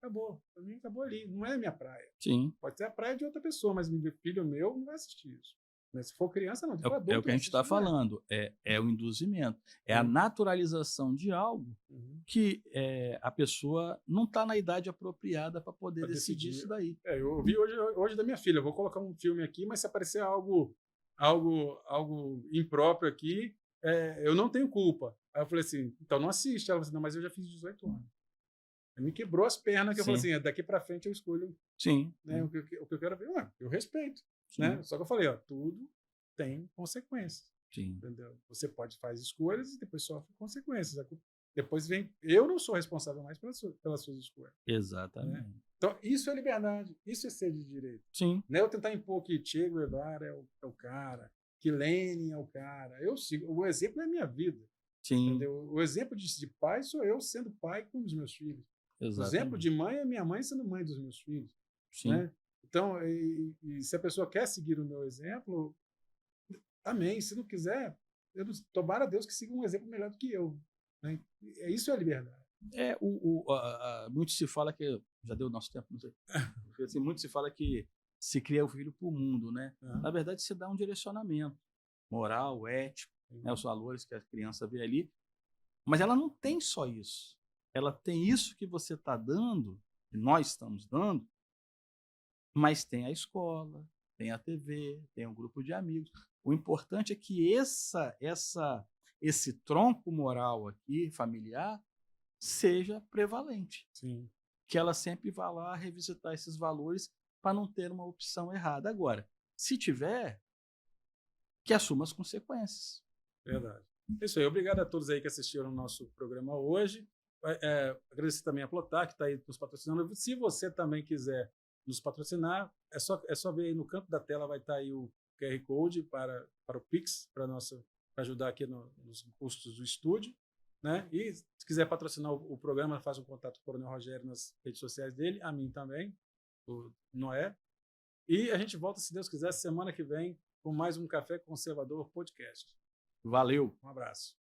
acabou. Pra mim, acabou ali. Não é minha praia. Sim. Pode ser a praia de outra pessoa, mas meu filho meu não vai assistir isso. Mas se for criança, não. Se for adulto, é o que a gente está falando. É o induzimento. É a naturalização de algo que a pessoa não está na idade apropriada para poder decidir isso daí. Eu vi hoje da minha filha. Eu vou colocar um filme aqui, mas se aparecer algo impróprio aqui, eu não tenho culpa. Aí eu falei assim, então não assiste. Ela falou assim, não, mas eu já fiz 18 anos. Me quebrou as pernas, que eu falei assim, daqui para frente eu escolho. Sim. Né, o que eu quero ver. Eu respeito. Né? Só que eu falei, tudo tem consequências. Sim. Entendeu? Você faz escolhas e depois sofre consequências. Depois vem, eu não sou responsável mais pelas suas escolhas. Exatamente. Né? Então, isso é liberdade, isso é ser de direito. Sim. Não é eu tentar impor que Che Guevara é o cara, que Lenin é o cara. Eu sigo, o exemplo é a minha vida. Sim. Entendeu? O exemplo de pai sou eu sendo pai com os meus filhos. Exatamente. O exemplo de mãe é minha mãe sendo mãe dos meus filhos. Sim. Né? Então, e se a pessoa quer seguir o meu exemplo, amém. Se não quiser, tomara a Deus que siga um exemplo melhor do que eu. Né? Isso é a liberdade. Muito se fala que... Já deu o nosso tempo, não sei. Assim, muito se fala que se cria o filho para o mundo, né? Na verdade, se dá um direcionamento moral, ético, né? Os valores que a criança vê ali. Mas ela não tem só isso. Ela tem isso que você está dando, que nós estamos dando, mas tem a escola, tem a TV, tem um grupo de amigos. O importante é que esse tronco moral aqui, familiar, seja prevalente. Sim. Que ela sempre vá lá revisitar esses valores para não ter uma opção errada. Agora, se tiver, que assuma as consequências. Verdade. Isso aí. Obrigado a todos aí que assistiram o nosso programa hoje. Agradecer também a Plotar, que está aí nos patrocinando. Se você também quiser nos patrocinar, é só ver aí no canto da tela, vai estar aí o QR Code para o Pix, para ajudar aqui nos custos do estúdio. Né? E se quiser patrocinar o programa, faz um contato com o Coronel Rogério nas redes sociais dele, a mim também, o Noé. E a gente volta, se Deus quiser, semana que vem, com mais um Café Conservador Podcast. Valeu! Um abraço.